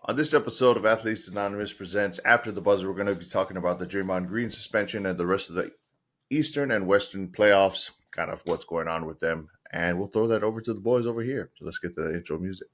On this episode of Athletes Anonymous presents After the Buzzer, we're going to be talking about the Draymond Green suspension and the rest of the Eastern and Western playoffs, kind of what's going on with them. And we'll throw that over to the boys over here. So let's get to the intro music.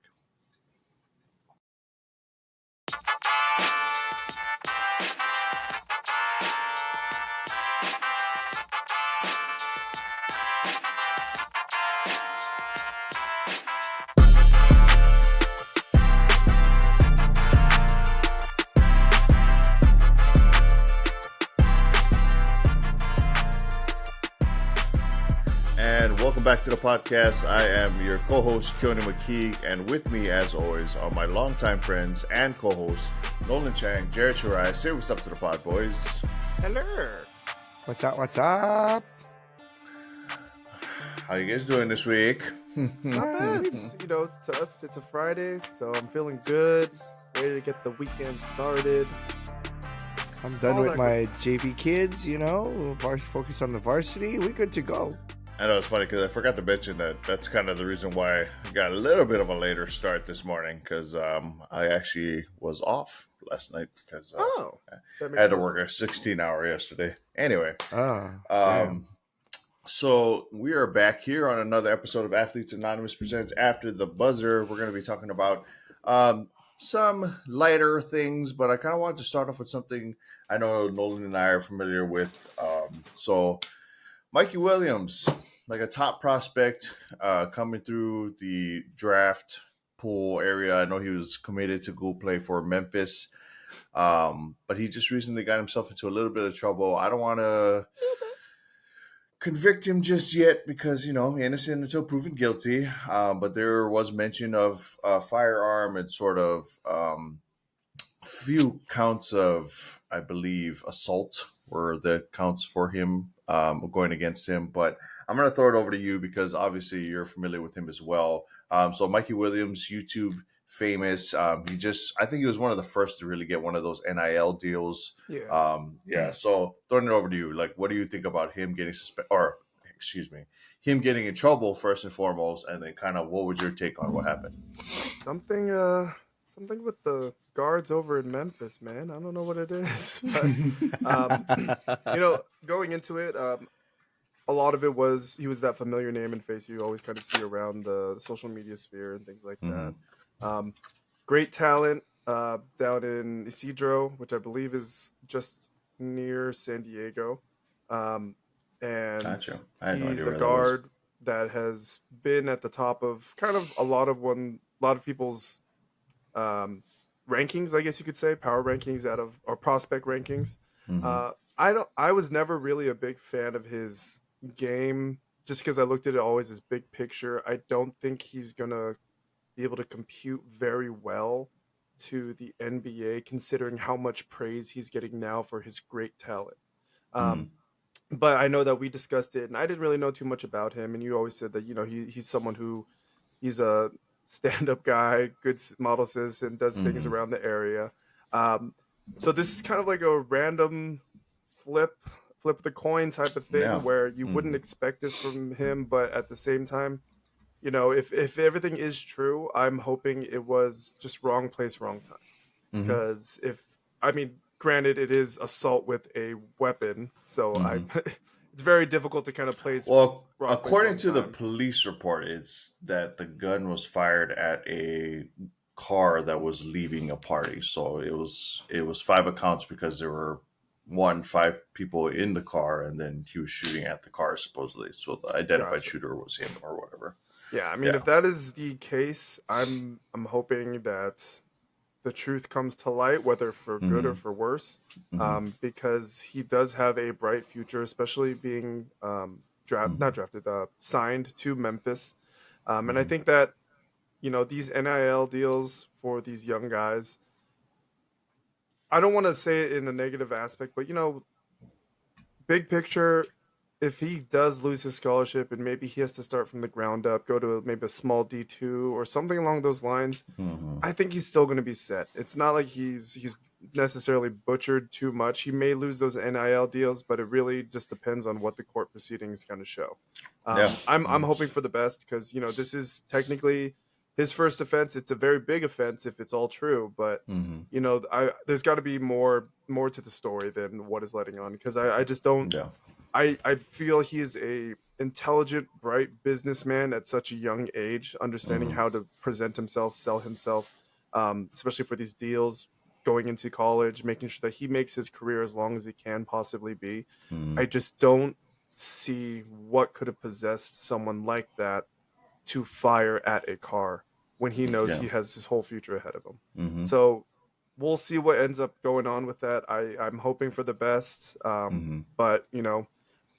And welcome back to the podcast. I am your co-host, Keone McKee, and with me, as always, are my longtime friends and co-hosts, Nolan Chang, Jared Shirai. Say what's up to the pod, boys. Hello. What's up? How you guys doing this week? Not bad. To us, it's a Friday, so I'm feeling good. Ready to get the weekend started. I'm done with my JV kids, focus on the varsity. We're good to go. I know it's funny because I forgot to mention that's kind of the reason why I got a little bit of a later start this morning because I actually was off last night because I had to work a 16-hour yesterday. Anyway, so we are back here on another episode of Athletes Anonymous Presents After the Buzzer. We're going to be talking about some lighter things, but I kind of wanted to start off with something I know Nolan and I are familiar with. So Mikey Williams, like a top prospect coming through the draft pool area. I know he was committed to go play for Memphis, but he just recently got himself into a little bit of trouble. I don't want to convict him just yet because, innocent until proven guilty. But there was mention of a firearm and sort of few counts of, I believe, assault were the counts for him going against him. But I'm going to throw it over to you because obviously you're familiar with him as well. So Mikey Williams, YouTube famous. I think he was one of the first to really get one of those NIL deals. So throwing it over to you, like, what do you think about him getting him getting in trouble first and foremost, and then kind of what was your take on what happened? Something with the guards over in Memphis, man. I don't know what it is, but going into it, a lot of it was he was that familiar name and face you always kind of see around the social media sphere and things like that. Great talent down in Isidro, which I believe is just near San Diego. And Gotcha. he's a guard that has been at the top of kind of a lot of people's rankings, I guess you could say, power rankings or prospect rankings. I was never really a big fan of his game just because I looked at it always as big picture. I don't think he's gonna be able to compute very well to the NBA considering how much praise he's getting now for his great talent. But I know that we discussed it and I didn't really know too much about him, and you always said that he's someone who he's a stand-up guy, good model citizen, does things around the area. So this is kind of like a random flip the coin type of thing where you wouldn't expect this from him, but at the same time, if everything is true, I'm hoping it was just wrong place, wrong time. Because granted, it is assault with a weapon, so it's very difficult to kind of place. Well, according to the police report, it's that the gun was fired at a car that was leaving a party. So it was 5 accounts because there were 5 people in the car, and then he was shooting at the car supposedly. So the identified shooter was him or whatever. Yeah, if that is the case, I'm hoping that the truth comes to light, whether for good or for worse, because he does have a bright future, especially being signed to Memphis. And I think that, these NIL deals for these young guys, I don't want to say it in a negative aspect, but, big picture, if he does lose his scholarship and maybe he has to start from the ground up, go to maybe a small D2 or something along those lines, I think he's still going to be set. It's not like he's necessarily butchered too much. He may lose those NIL deals, but it really just depends on what the court proceedings kind of show. I'm hoping for the best because, this is technically his first offense, it's a very big offense if it's all true, but Hmm. there's got to be more to the story than what is letting on, because I just don't. Yeah. I feel he is a intelligent, bright businessman at such a young age, understanding Hmm. how to present himself, sell himself, especially for these deals, going into college, making sure that he makes his career as long as he can possibly be. Hmm. I just don't see what could have possessed someone like that to fire at a car when he knows Yeah. he has his whole future ahead of him. Hmm. So we'll see what ends up going on with that. I'm hoping for the best, Hmm. but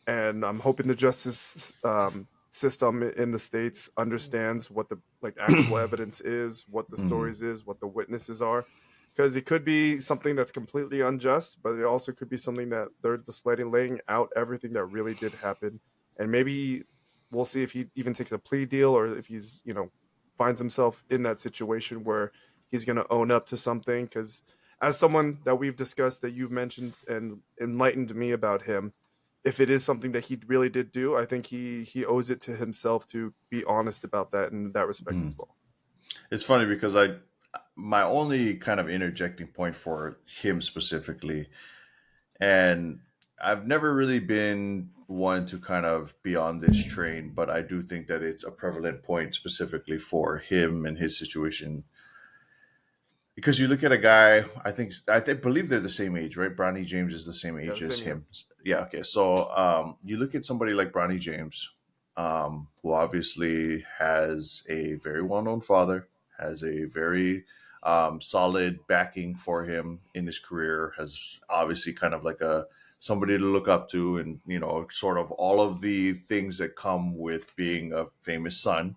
and I'm hoping the justice system in the states understands what the actual evidence is, what the Hmm. stories is, what the witnesses are, because it could be something that's completely unjust, but it also could be something that they're just laying out everything that really did happen, and maybe we'll see if he even takes a plea deal, or if he's finds himself in that situation where he's going to own up to something. Because as someone that we've discussed, that you've mentioned and enlightened me about him, if it is something that he really did do, I think he owes it to himself to be honest about that in that respect Hmm. as well. It's funny because my only kind of interjecting point for him specifically, and I've never really been one to kind of be on this train, but I do think that it's a prevalent point specifically for him and his situation. Because you look at a guy, I think believe they're the same age, right? Bronny James is the same Yeah, age as same here. him. Yeah, okay. So you look at somebody like Bronny James, who obviously has a very well-known father, has a very solid backing for him in his career, has obviously kind of like a somebody to look up to, and sort of all of the things that come with being a famous son.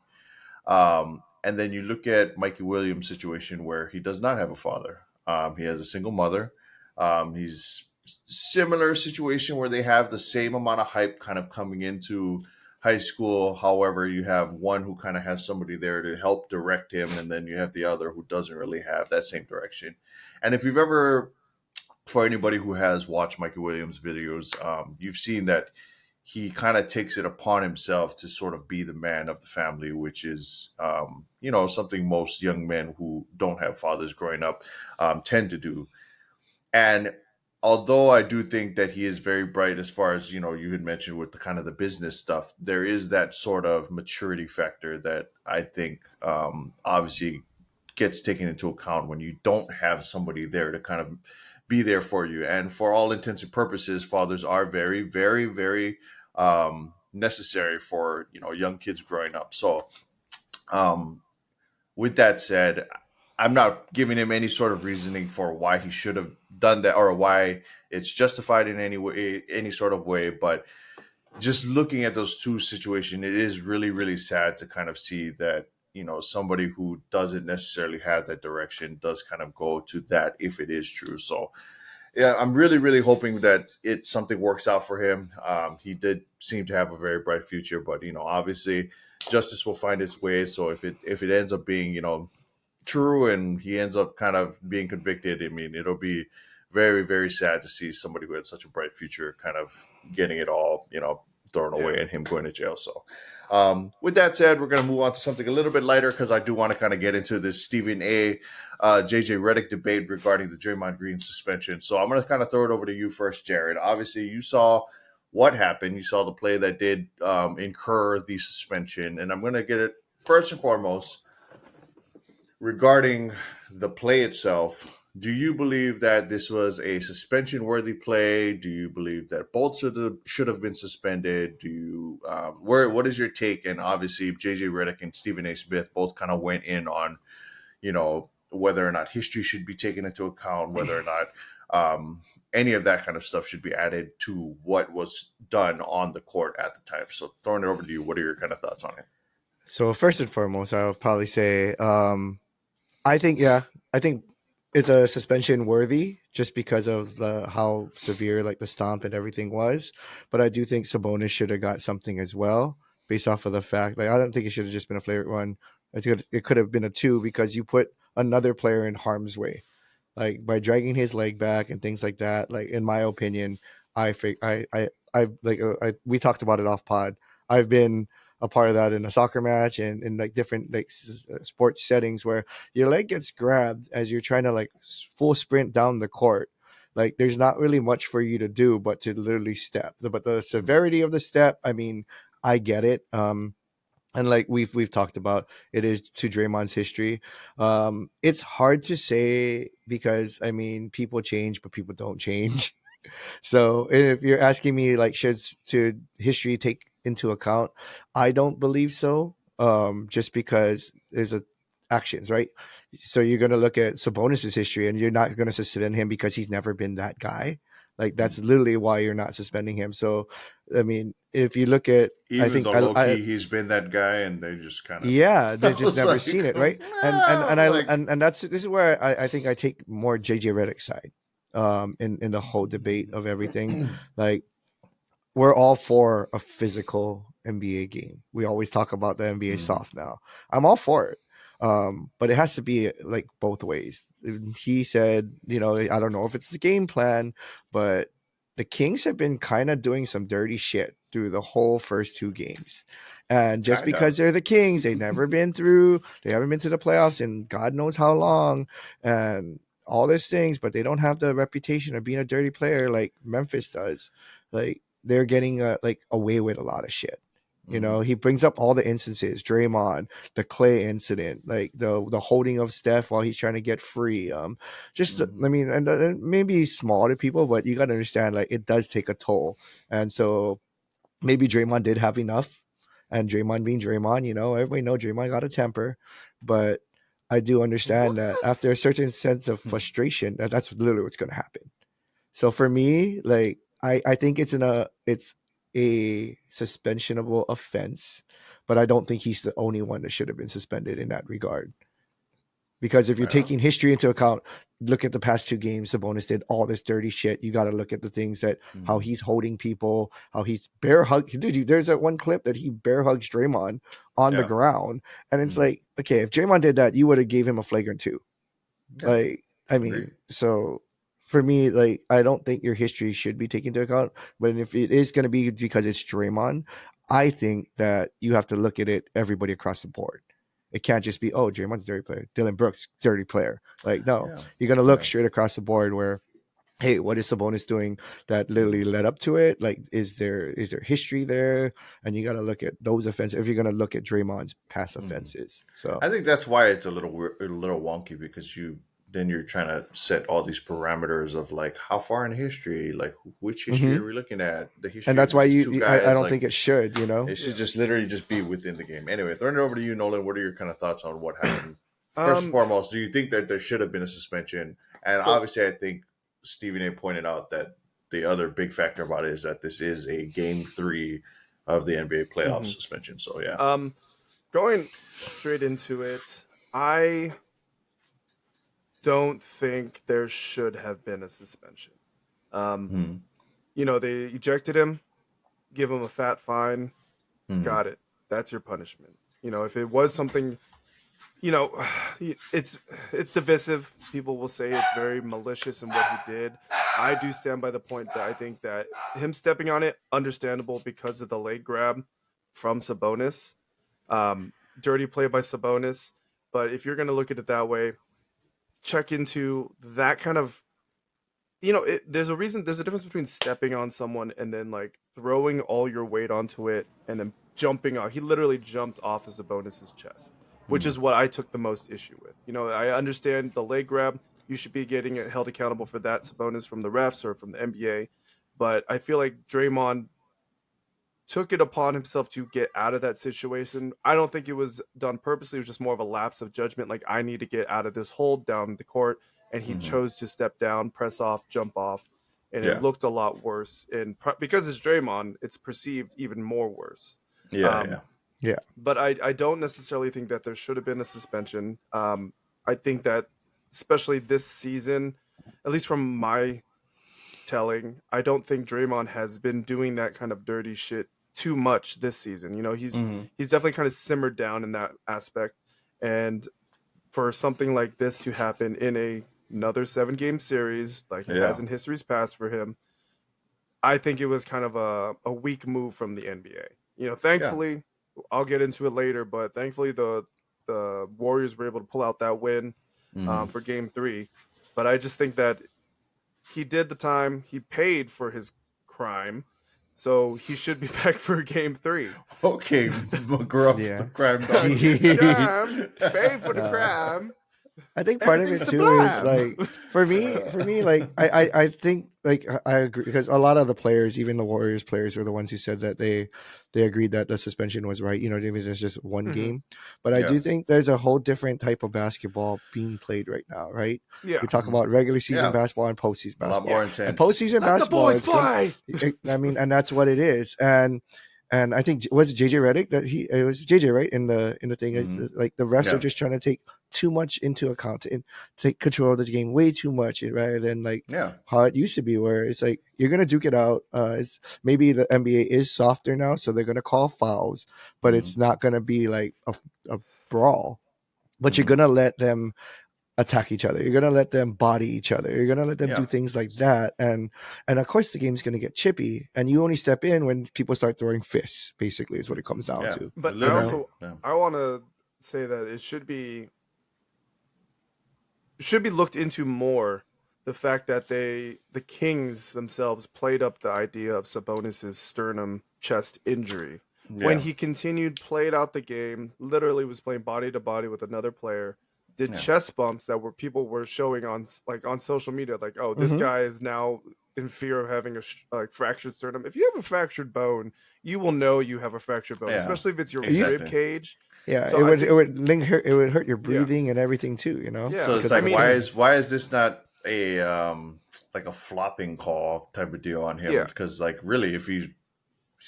And then you look at Mikey Williams' situation where he does not have a father. He has a single mother. He's similar situation where they have the same amount of hype kind of coming into high school. However, you have one who kind of has somebody there to help direct him, and then you have the other who doesn't really have that same direction. And if you've ever, for anybody who has watched Mikey Williams videos, you've seen that he kind of takes it upon himself to sort of be the man of the family, which is, something most young men who don't have fathers growing up tend to do. And although I do think that he is very bright as far as, you had mentioned with the kind of the business stuff, there is that sort of maturity factor that I think obviously gets taken into account when you don't have somebody there to kind of be there for you. And for all intents and purposes, fathers are very, very, very necessary for young kids growing up. So um, with that said, I'm not giving him any sort of reasoning for why he should have done that or why it's justified in any way, any sort of way. But just looking at those two situations, it is really, really sad to kind of see that somebody who doesn't necessarily have that direction does kind of go to that if it is true. So yeah, I'm really, really hoping that something works out for him. He did seem to have a very bright future, but obviously, justice will find its way. So if it ends up being true and he ends up kind of being convicted, I mean, it'll be very, very sad to see somebody who had such a bright future kind of getting it all thrown Yeah. away and him going to jail. So. With that said, we're going to move on to something a little bit lighter because I do want to kind of get into this Stephen A. JJ Redick debate regarding the Draymond Green suspension. So I'm going to kind of throw it over to you first, Jared. Obviously, you saw what happened. You saw the play that did incur the suspension. And I'm going to get it first and foremost regarding the play itself. Do you believe that this was a suspension worthy play? Do you believe that both should have been suspended? Do you what is your take? And obviously, JJ Redick and Stephen A. Smith both kind of went in on whether or not history should be taken into account, whether or not any of that kind of stuff should be added to what was done on the court at the time. So throwing it over to you, what are your kind of thoughts on it? So first and foremost, I'll probably say, I think, yeah, I think it's a suspension worthy just because of how severe like the stomp and everything was. But I do think Sabonis should have got something as well, based off of the fact, like, I don't think it should have just been a flagrant one. I think it could have been a two because you put another player in harm's way, like by dragging his leg back and things like that. Like, in my opinion, I like, we talked about it off pod. I've been a part of that in a soccer match and in like different like sports settings where your leg gets grabbed as you're trying to like full sprint down the court. Like there's not really much for you to do but to literally step. But the severity of the step, I mean, I get it. And like we've talked about, it is to Draymond's history. It's hard to say because I mean people change, but people don't change. So if you're asking me like should history take into account, I don't believe so. Just because there's a actions, right? So you're gonna look at Sabonis's history and you're not gonna suspend him because he's never been that guy. Like that's literally why you're not suspending him. So I mean, if you look at I Even think though low key he's been that guy, and they just kind of, yeah, I they've just was never like, seen it, right? like, And that's this is where I think I take more JJ Redick's side in the whole debate of everything. Like we're all for a physical NBA game. We always talk about the NBA soft now. I'm all for it. But it has to be like both ways. He said, you know, I don't know if it's the game plan, but the Kings have been kind of doing some dirty shit through the whole first two games. And just kind of. because they're the Kings, they haven't been to the playoffs in God knows how long. And all these things, but they don't have the reputation of being a dirty player like Memphis does. Like they're getting like away with a lot of shit. You know, he brings up all the instances, Draymond, the Clay incident, like the holding of Steph while he's trying to get free. I mean, and maybe small to people, but you got to understand, like it does take a toll. And so maybe Draymond did have enough, and Draymond being Draymond, you know, everybody know Draymond got a temper, but I do understand that after a certain sense of frustration, that's literally what's going to happen. So for me, like I think it's a suspensionable offense, but I don't think he's the only one that should have been suspended in that regard. Because if you're Fair enough. taking history into account, look at the past two games. Sabonis did all this dirty shit. You got to look at the things that how he's holding people, how he's bear hug. Dude, there's that one clip that he bear hugs Draymond on the ground, and it's like, okay, if Draymond did that, you would have gave him a flagrant two. Yeah. Like, I mean, Agreed. so for me, like, I don't think your history should be taken into account. But if it is going to be because it's Draymond, I think that you have to look at it everybody across the board. It can't just be, oh, Draymond's a dirty player, Dylan Brooks, dirty player. Like, no, you're going to look straight across the board where, hey, what is Sabonis doing that literally led up to it? Like, is there history there? And you got to look at those offenses if you're going to look at Draymond's past offenses. So I think that's why it's a little wonky because you're trying to set all these parameters of like how far in history, like which history are we looking at? The history, and that's why of these two guys, I don't like, think it should, you know. it should just literally just be within the game. Anyway, throwing it over to you, Nolan. What are your kind of thoughts on what happened? First and foremost, do you think that there should have been a suspension? And So- obviously, I think Stephen A. pointed out that the other big factor about it is that this is a game 3 of the NBA playoff suspension. So yeah, Going straight into it, I don't think there should have been a suspension. You know, they ejected him, give him a fat fine, got it. That's your punishment. You know, if it was something, you know, it's divisive. People will say it's very malicious in what he did. I do stand by the point that I think that him stepping on it, understandable because of the leg grab from Sabonis. Dirty play by Sabonis. But if you're going to look at it that way, check into that kind of, you know, there's a difference between stepping on someone and then like throwing all your weight onto it and then jumping off. He literally jumped off of Sabonis's chest, which is what I took the most issue with. You know, I understand the leg grab. You should be getting held accountable for that, Sabonis, from the refs or from the NBA. But I feel like Draymond took it upon himself to get out of that situation. I don't think it was done purposely. It was just more of a lapse of judgment. Like, I need to get out of this hold down the court. And he chose to step down, press off, jump off. And it looked a lot worse. And because it's Draymond, it's perceived even more worse. Yeah. But I don't necessarily think that there should have been a suspension. I think that, especially this season, at least from my telling, I don't think Draymond has been doing that kind of dirty shit too much this season. You know, he's definitely kind of simmered down in that aspect. And for something like this to happen in another 7-game series, like it has in history's past for him, I think it was kind of a weak move from the NBA. You know, thankfully, I'll get into it later, but thankfully the Warriors were able to pull out that win for Game 3. But I just think that he did the time. He paid for his crime, so he should be back for Game 3. Okay, McGruff, Yeah. the crime dog. Crime, pay for the crime. I think part of it Everything's too is sublime. like for me, like I think like I agree because a lot of the players, even the Warriors players, were the ones who said that they agreed that the suspension was right. You know, even if it's just one Mhm. game. But I Yeah. do think there's a whole different type of basketball being played right now, right? Yeah. We talk Mhm. about regular season Yeah. basketball and postseason A lot basketball. more And intense. postseason Let the basketball boys is gonna- play. I mean, and that's what it is. And I think was it JJ Redick that it was JJ, right? In the thing, Mhm. like the refs Yeah. are just trying to take too much into account and take control of the game way too much, rather than like Yeah. how it used to be, where it's like you're gonna duke it out. It's maybe the NBA is softer now, so they're gonna call fouls, but Mhm. it's not gonna be like a brawl. But Mhm. you're gonna let them attack each other. You're gonna let them body each other. You're gonna let them Yeah. do things like that, and of course the game's gonna get chippy. And you only step in when people start throwing fists. Basically, is what it comes down Yeah. to. But I Literally. also Yeah. I want to say that it should be looked into more. The fact that the Kings themselves played up the idea of Sabonis's sternum chest injury when Yeah. he played out the game, literally was playing body to body with another player, did Yeah. chest bumps that people were showing on social media, like, oh, this Mhm. guy is now in fear of having a fractured sternum. If you have a fractured bone, you will know you have a fractured bone, Yeah. especially if it's your Exactly. rib cage. Yeah, So it I would think- it would hurt your breathing and everything too. You know. Yeah. So it's Because like, I mean- why is this not a like a flopping call type of deal on him? Yeah. Because like really, if he's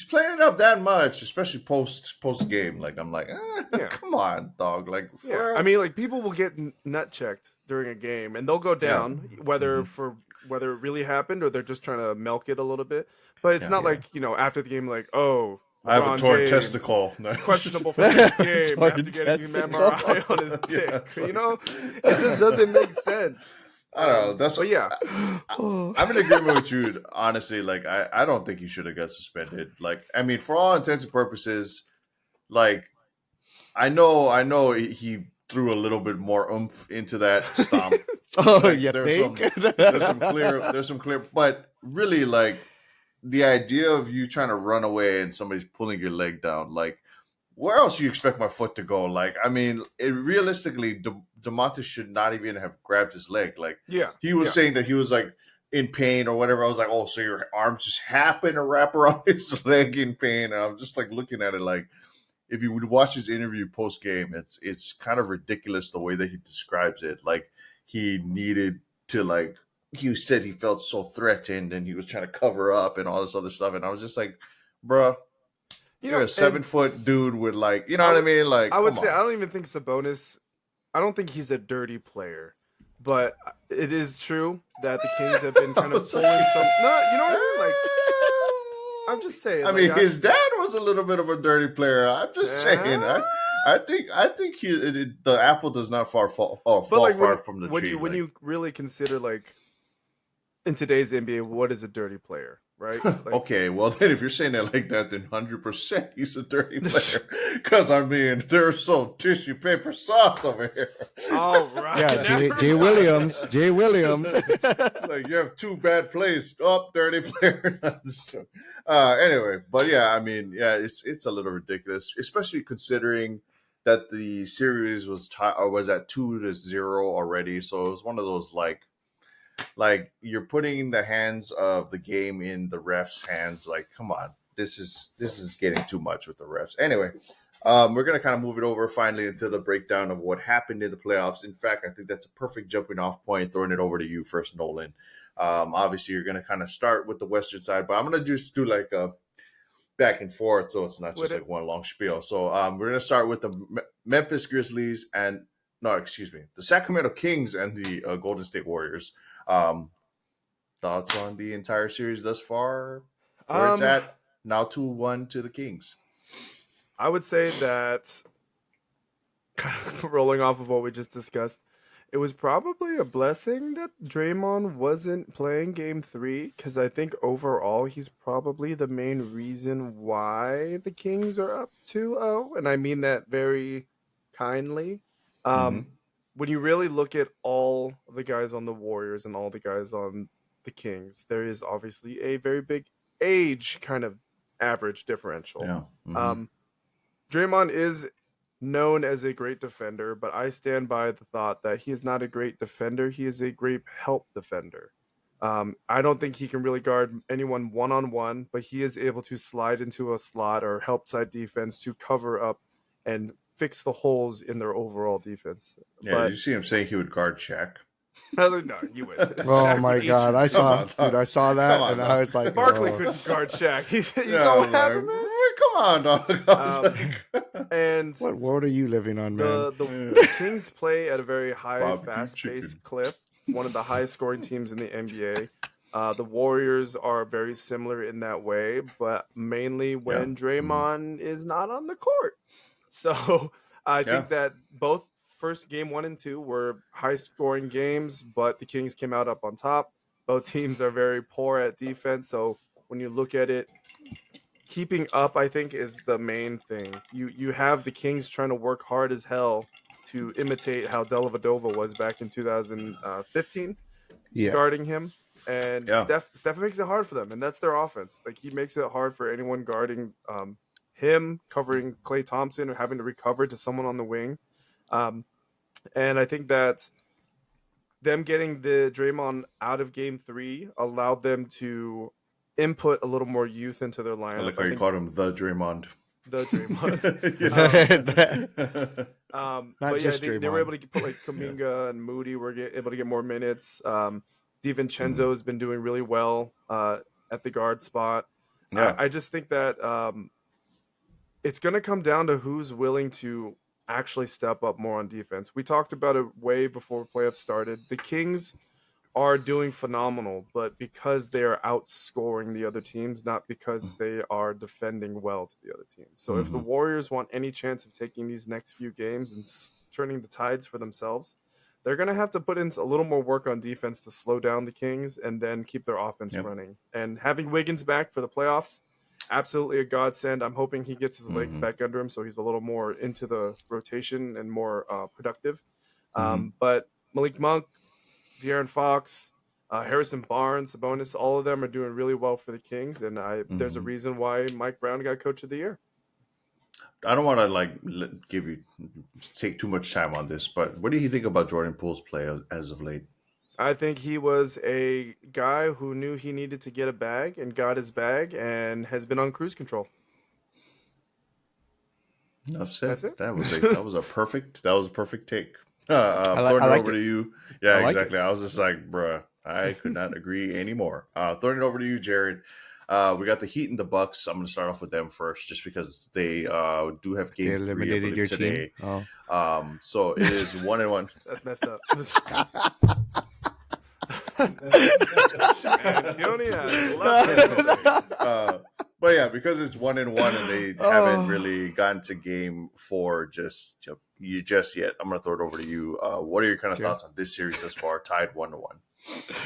playing it up that much, especially post game, like I'm like, Yeah. come on, dog. Like, Yeah, for- I mean, like people will get nut checked during a game, and they'll go down whether it really happened or they're just trying to milk it a little bit. But it's Yeah. not Yeah. like after the game, like, oh, I have a LeBron torn James, testicle. No. questionable for this game Torn after getting an testicle. MRI on his dick. Yeah. It just doesn't make sense. I don't know. That's But yeah, I'm in agreement with you, honestly. Like, I don't think he should have got suspended. Like, I mean, for all intents and purposes, like, I know he threw a little bit more oomph into that stomp. Oh, Like, you there's think? there's some clear, but really, like, the idea of you trying to run away and somebody's pulling your leg down, like, where else do you expect my foot to go? Like, I mean, realistically, Domantas should not even have grabbed his leg. Like, yeah, he was saying that he was like in pain or whatever. I was like, oh, so your arms just happen to wrap around his leg in pain. And I'm just like looking at it like, if you would watch his interview post game, it's kind of ridiculous the way that he describes it. Like, he needed to, like, he said he felt so threatened and he was trying to cover up and all this other stuff. And I was just like, bruh, you're a 7-foot dude with, like, you know what I mean? Like, I would come say on. I don't even think Sabonis. I don't think he's a dirty player, but it is true that the Kings have been kind of pulling some. No, you know what I mean? Like, I'm just saying. I like, mean, his dad was a little bit of a dirty player. I'm just saying. I think the apple does not fall like, far from the when tree. when like, you really consider, like, in today's NBA, what is a dirty player, right? Like, okay, well then, if you're saying it like that, then 100% he's a dirty player. Because I mean, they're so tissue paper soft over here. all right. Yeah, Jay Williams. Jay Williams. Like, you have 2 bad plays. Oh, dirty player. Anyway, but yeah, I mean, yeah, it's a little ridiculous, especially considering that the series was at 2-0 already. So it was one of those like you're putting the hands of the game in the refs' hands. Like, come on, this is getting too much with the refs. Anyway, we're gonna kind of move it over finally into the breakdown of what happened in the playoffs. In fact, I think that's a perfect jumping off point. Throwing it over to you first, Nolan. Obviously, you're gonna kind of start with the Western side, but I'm gonna just do like a back and forth, so it's not just like one long spiel. So we're gonna start with the Memphis Grizzlies and the Sacramento Kings and the Golden State Warriors. Thoughts on the entire series thus far? Where it's at now, 2-1 to the Kings. I would say that, kind of rolling off of what we just discussed, It was probably a blessing that Draymond wasn't playing game 3 because I think overall he's probably the main reason why the Kings are up 2-0, and I mean that very kindly. Mm-hmm. Um, when you really look at all the guys on the Warriors and all the guys on the Kings, there is obviously a very big age kind of average differential. Yeah. Mm-hmm. Um, Draymond is known as a great defender, but I stand by the thought that he is not a great defender. He is a great help defender. I don't think he can really guard anyone one on one, but he is able to slide into a slot or help side defense to cover up and fix the holes in their overall defense. Yeah, But did you see him say he would guard Shaq? no, you would. Oh Shaq my would eat God, you. I saw, Come on, dude, I saw that, come on, and dog. I was like, Barkley oh. couldn't guard Shaq. You Yeah, saw I what was like, happened, man? come on, dog. I was like, And What world are you living on, man? the Kings play at a very high, Barbecue fast-paced chicken. clip. One of the highest scoring teams in the NBA. The Warriors are very similar in that way, but mainly when Draymond is not on the court. So I think that both first game 1 and 2 were high-scoring games, but the Kings came out up on top. Both teams are very poor at defense, so when you look at it, keeping up, I think, is the main thing. You have the Kings trying to work hard as hell to imitate how Dellavedova was back in 2015, Yeah. guarding him. And Yeah. Steph makes it hard for them, and that's their offense. Like, he makes it hard for anyone guarding him, covering Klay Thompson, or having to recover to someone on the wing. And I think that them getting the Draymond out of game 3 allowed them to input a little more youth into their lineup. I like how you called him the Draymond. The Draymond. Not But just yeah, they were Draymond. able to put like Kuminga and Moody were able to get more minutes. DiVincenzo has been doing really well at the guard spot. Yeah. I just think that it's going to come down to who's willing to actually step up more on defense. We talked about it way before playoffs started. The Kings are doing phenomenal, but because they are outscoring the other teams, not because they are defending well to the other teams. So if the Warriors want any chance of taking these next few games and turning the tides for themselves, they're going to have to put in a little more work on defense to slow down the Kings and then keep their offense running. And having Wiggins back for the playoffs, absolutely a godsend. I'm hoping he gets his legs back under him so he's a little more into the rotation and more productive. But Malik Monk, De'Aaron Fox, Harrison Barnes, Sabonis, all of them are doing really well for the Kings, and there's a reason why Mike Brown got Coach of the Year. I don't want to take too much time on this, but what do you think about Jordan Poole's play as of late? I think he was a guy who knew he needed to get a bag and got his bag and has been on cruise control. Enough said. That's it. That was a perfect take. I Throwing it like over it. to you. Yeah, I like exactly. I was just like, bruh, I could not agree anymore. Throwing it over to you, Jared. We got the Heat and the Bucks. I'm going to start off with them first, just because they do have They game 3 I eliminated believe, your today. team. Oh. So it is 1-1. That's messed up. But yeah, because it's 1-1 and they haven't really gotten to game 4 just yet. I'm gonna throw it over to you. What are your kind of thoughts on this series thus far? Tied 1-1.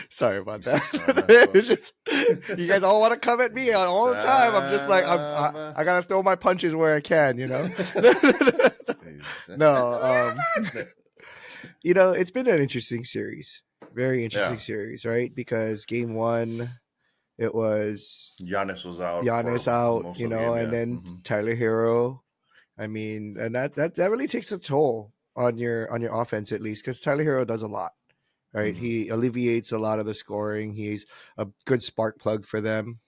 Sorry about that. It's just, you guys all want to come at me all the time. I'm just like, I gotta throw my punches where I can, you know. No, it's been an interesting series, very interesting series, right? Because game 1, it was Giannis was out. Giannis for out, most of the game, and then Tyler Hero. I mean, and that really takes a toll on your offense, at least, because Tyler Hero does a lot, right? He alleviates a lot of the scoring. He's a good spark plug for them.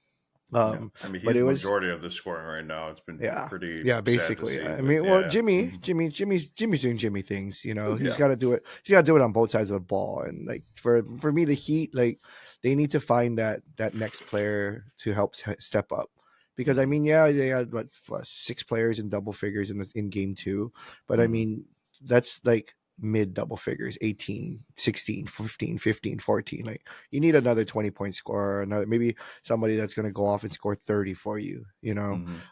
I mean, he's the majority of the scoring right now. It's been pretty basically. sad to see, I mean, well, Jimmy's doing Jimmy things. He's got to do it. He's got to do it on both sides of the ball. And like for me, the Heat, like, they need to find that next player to help step up. Because I mean, they had 6 players in double figures in game 2, but I mean, that's like mid double figures, 18, 16, 15, 15, 14. Like, you need another 20-point scorer, maybe somebody that's going to go off and score 30 for you,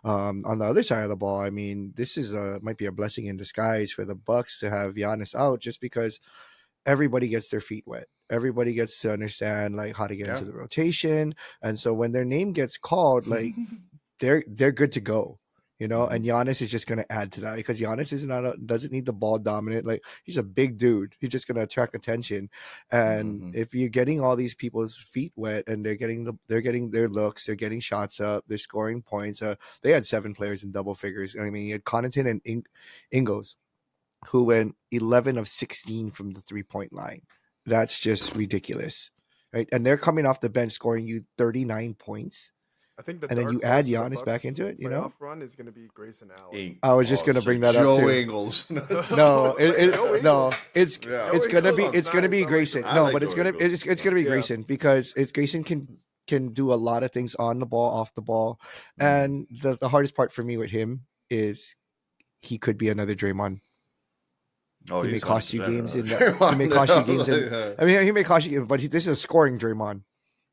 on the other side of the ball. I mean, this is might be a blessing in disguise for the Bucks to have Giannis out, just because everybody gets their feet wet. Everybody gets to understand like how to get into the rotation, and so when their name gets called, like they're good to go. And Giannis is just going to add to that because Giannis doesn't need the ball dominant. Like he's a big dude. He's just going to attract attention. And if you're getting all these people's feet wet and they're getting their looks, they're getting shots up, they're scoring points. They had 7 players in double figures. I mean, you had Connaughton and Ingles, who went 11 of 16 from the 3-point line. That's just ridiculous, right? And they're coming off the bench scoring you 39 points. I think and then you add Giannis back into it. Playoff run is going to be Grayson Allen. I was just going to bring that up too. Joe Ingles. No, it's going to be Grayson. No, but it's going to be Grayson because Grayson can do a lot of things on the ball, off the ball, and the hardest part for me with him is he could be another Draymond. He may cost you games in that. He may cost you games in. I mean, he may cost you, but this is a scoring Draymond.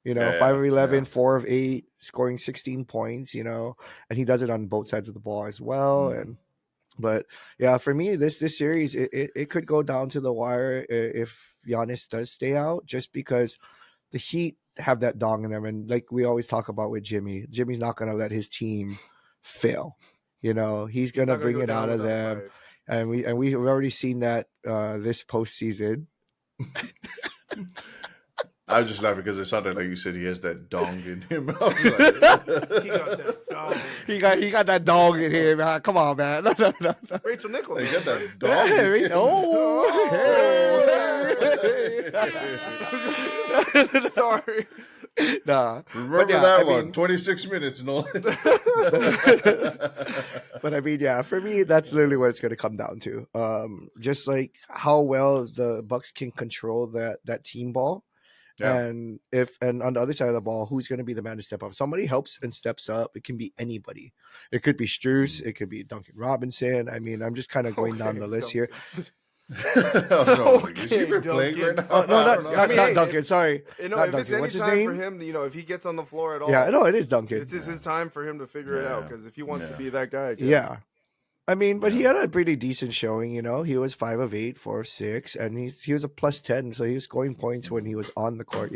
5 of 11, 4 of 8, scoring 16 points, and he does it on both sides of the ball as well. But yeah, for me, this series, it could go down to the wire if Giannis does stay out, just because the Heat have that dong in them. And like we always talk about with Jimmy's not going to let his team fail. He's going to bring it out of them. And we've already seen that this postseason. I was just laughing because it sounded like you said he has that dong in him. I was like, he got that dong. He got that dong in him. Man. Come on, man. No. Rachel Nichols. He got that dong. Hey, sorry. Nah. Remember that one. 26 minutes, no. But I mean, yeah, for me, that's literally what it's going to come down to. Just like how well the Bucks can control that team ball. Yeah. And on the other side of the ball, who's going to be the man to step up? Somebody helps and steps up. It can be anybody. It could be Strus. It could be Duncan Robinson. I mean, I'm just kind of going down the list here. Is he even playing right now? Not Duncan. Sorry, not if Duncan. What's his name? For him, if he gets on the floor at all, yeah, no, it is Duncan. It's his time for him to figure it out because if he wants to be that guy, again. Yeah. I mean, but he had a pretty decent showing, He was 5 of 8, 4 of 6, and he was a plus 10, so he was scoring points when he was on the court,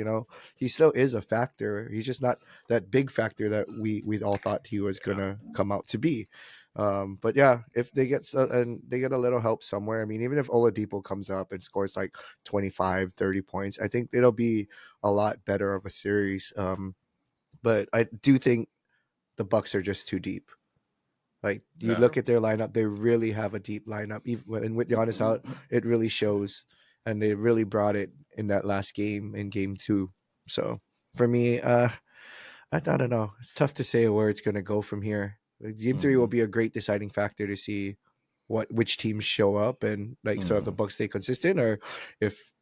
He still is a factor. He's just not that big factor that we all thought he was gonna come out to be. But yeah, if they get a little help somewhere, I mean, even if Oladipo comes up and scores like 25, 30 points, I think it'll be a lot better of a series. But I do think the Bucks are just too deep. Like you look at their lineup, they really have a deep lineup. Even with Giannis out, it really shows, and they really brought it in that last game in Game 2. So for me, I don't know. It's tough to say where it's going to go from here. Game 3 will be a great deciding factor to see which teams show up and so if the Bucks stay consistent or if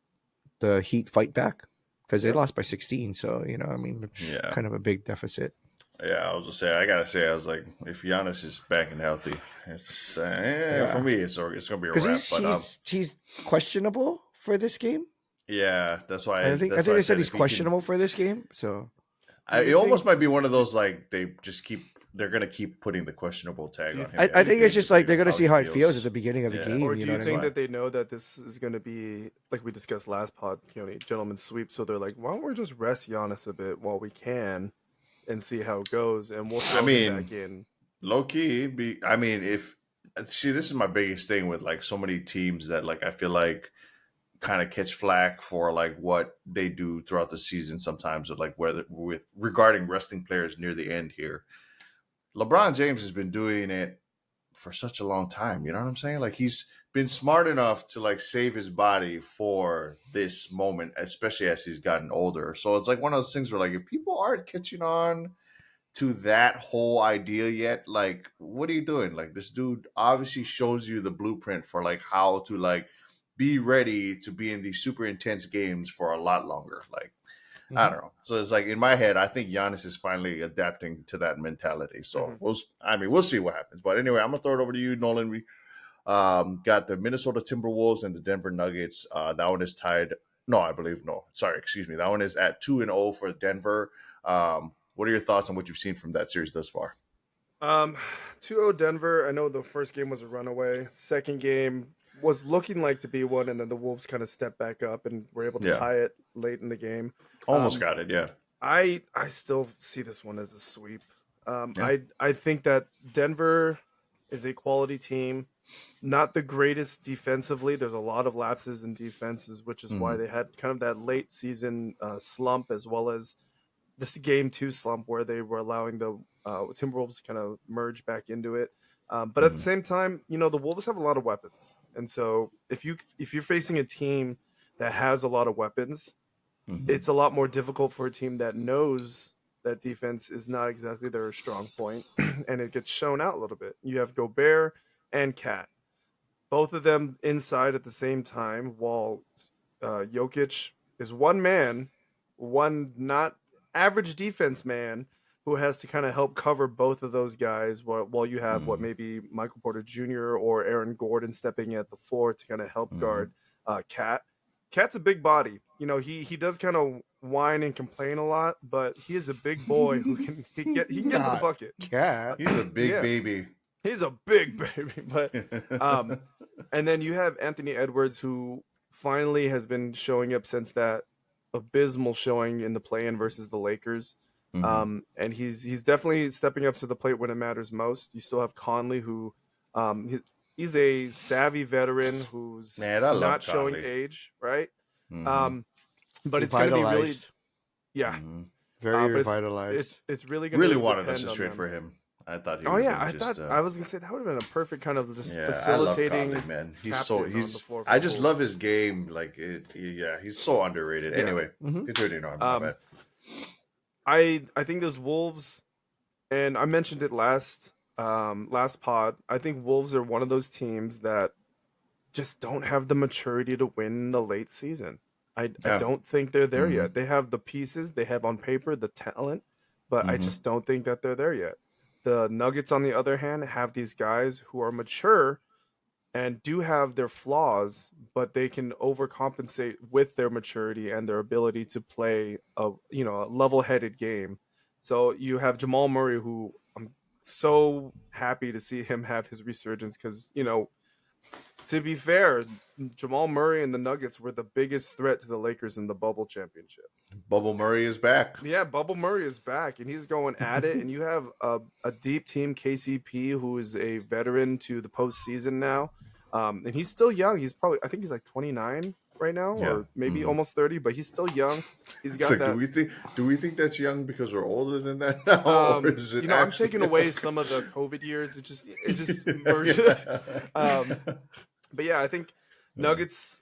the Heat fight back because they lost by 16. So I mean, it's kind of a big deficit. Yeah, I was I was like, if Giannis is back and healthy, it's for me, it's gonna be a wrap. Because he's questionable for this game. Yeah, that's why. I think they said he's questionable for this game. So it almost might be one of those like they're gonna keep putting the questionable tag on him. I think it's just like they're gonna see how it feels at the beginning of the game. Or do you think that they know that this is gonna be like we discussed last pod, gentleman's sweep? So they're like, why don't we just rest Giannis a bit while we can? And see how it goes, and we'll throw him back in. Low key, this is my biggest thing with like so many teams that like I feel like kind of catch flack for like what they do throughout the season sometimes, or like regarding resting players near the end here. LeBron James has been doing it for such a long time. You know what I'm saying? Like he's been smart enough to like save his body for this moment, especially as he's gotten older. So it's like one of those things where like if people aren't catching on to that whole idea yet, like what are you doing? Like this dude obviously shows you the blueprint for like how to like be ready to be in these super intense games for a lot longer. Like I don't know. So it's like in my head, I think Giannis is finally adapting to that mentality. So we'll see what happens. But anyway, I'm gonna throw it over to you, Nolan. We got the Minnesota Timberwolves and the Denver Nuggets. That one is tied. Excuse me. That one is at 2-0 for Denver. What are your thoughts on what you've seen from that series thus far? 2-0 Denver. I know the first game was a runaway. Second game was looking like to be one, and then the Wolves kind of stepped back up and were able to Yeah. tie it late in the game. Almost got it. Yeah. I still see this one as a sweep. Yeah. I think that Denver is a quality team, not the greatest defensively. There's a lot of lapses in defenses, which is why they had kind of that late season slump, as well as this game 2 slump where they were allowing the Timberwolves to kind of merge back into it. But at the same time, the Wolves have a lot of weapons, and so if you're facing a team that has a lot of weapons, it's a lot more difficult for a team that knows that defense is not exactly their strong point, and it gets shown out a little bit. You have Gobert and Cat, both of them inside at the same time, while Jokic is one man, one not average defense man, who has to kind of help cover both of those guys while you have maybe Michael Porter Jr. or Aaron Gordon stepping at the floor to kind of help guard Cat. Cat's a big body. He does kind of whine and complain a lot, but he is a big boy who can get to the bucket. Cat. He's a big baby. He's a big baby, but and then you have Anthony Edwards, who finally has been showing up since that abysmal showing in the play-in versus the Lakers. And he's definitely stepping up to the plate when it matters most. You still have Conley, who he's a savvy veteran who's not showing age, right? But it's going to be really, very revitalized. It's really going to really wanted us to trade for him. I thought he. I was gonna say that would have been a perfect kind of just facilitating. I love Conley, man. I just love his game. Like he's so underrated. Yeah. Anyway, continuing on. I think this Wolves, and I mentioned it last pod. I think Wolves are one of those teams that just don't have the maturity to win the late season. I don't think they're there yet. They have the pieces, they have on paper the talent, but I just don't think that they're there yet. The Nuggets, on the other hand, have these guys who are mature and do have their flaws, but they can overcompensate with their maturity and their ability to play a level-headed game. So you have Jamal Murray, who I'm so happy to see him have his resurgence because, to be fair, Jamal Murray and the Nuggets were the biggest threat to the Lakers in the bubble championship. Bubble Murray is back. Yeah, Bubble Murray is back, and he's going at it. And you have a deep team, KCP, who is a veteran to the postseason now. And he's still young. I think he's like 29 right now, or maybe almost 30, but he's still young. He's got that. Do we think that's young because we're older than that now? Or is it I'm taking away some of the COVID years. It just merged. But yeah, I think Nuggets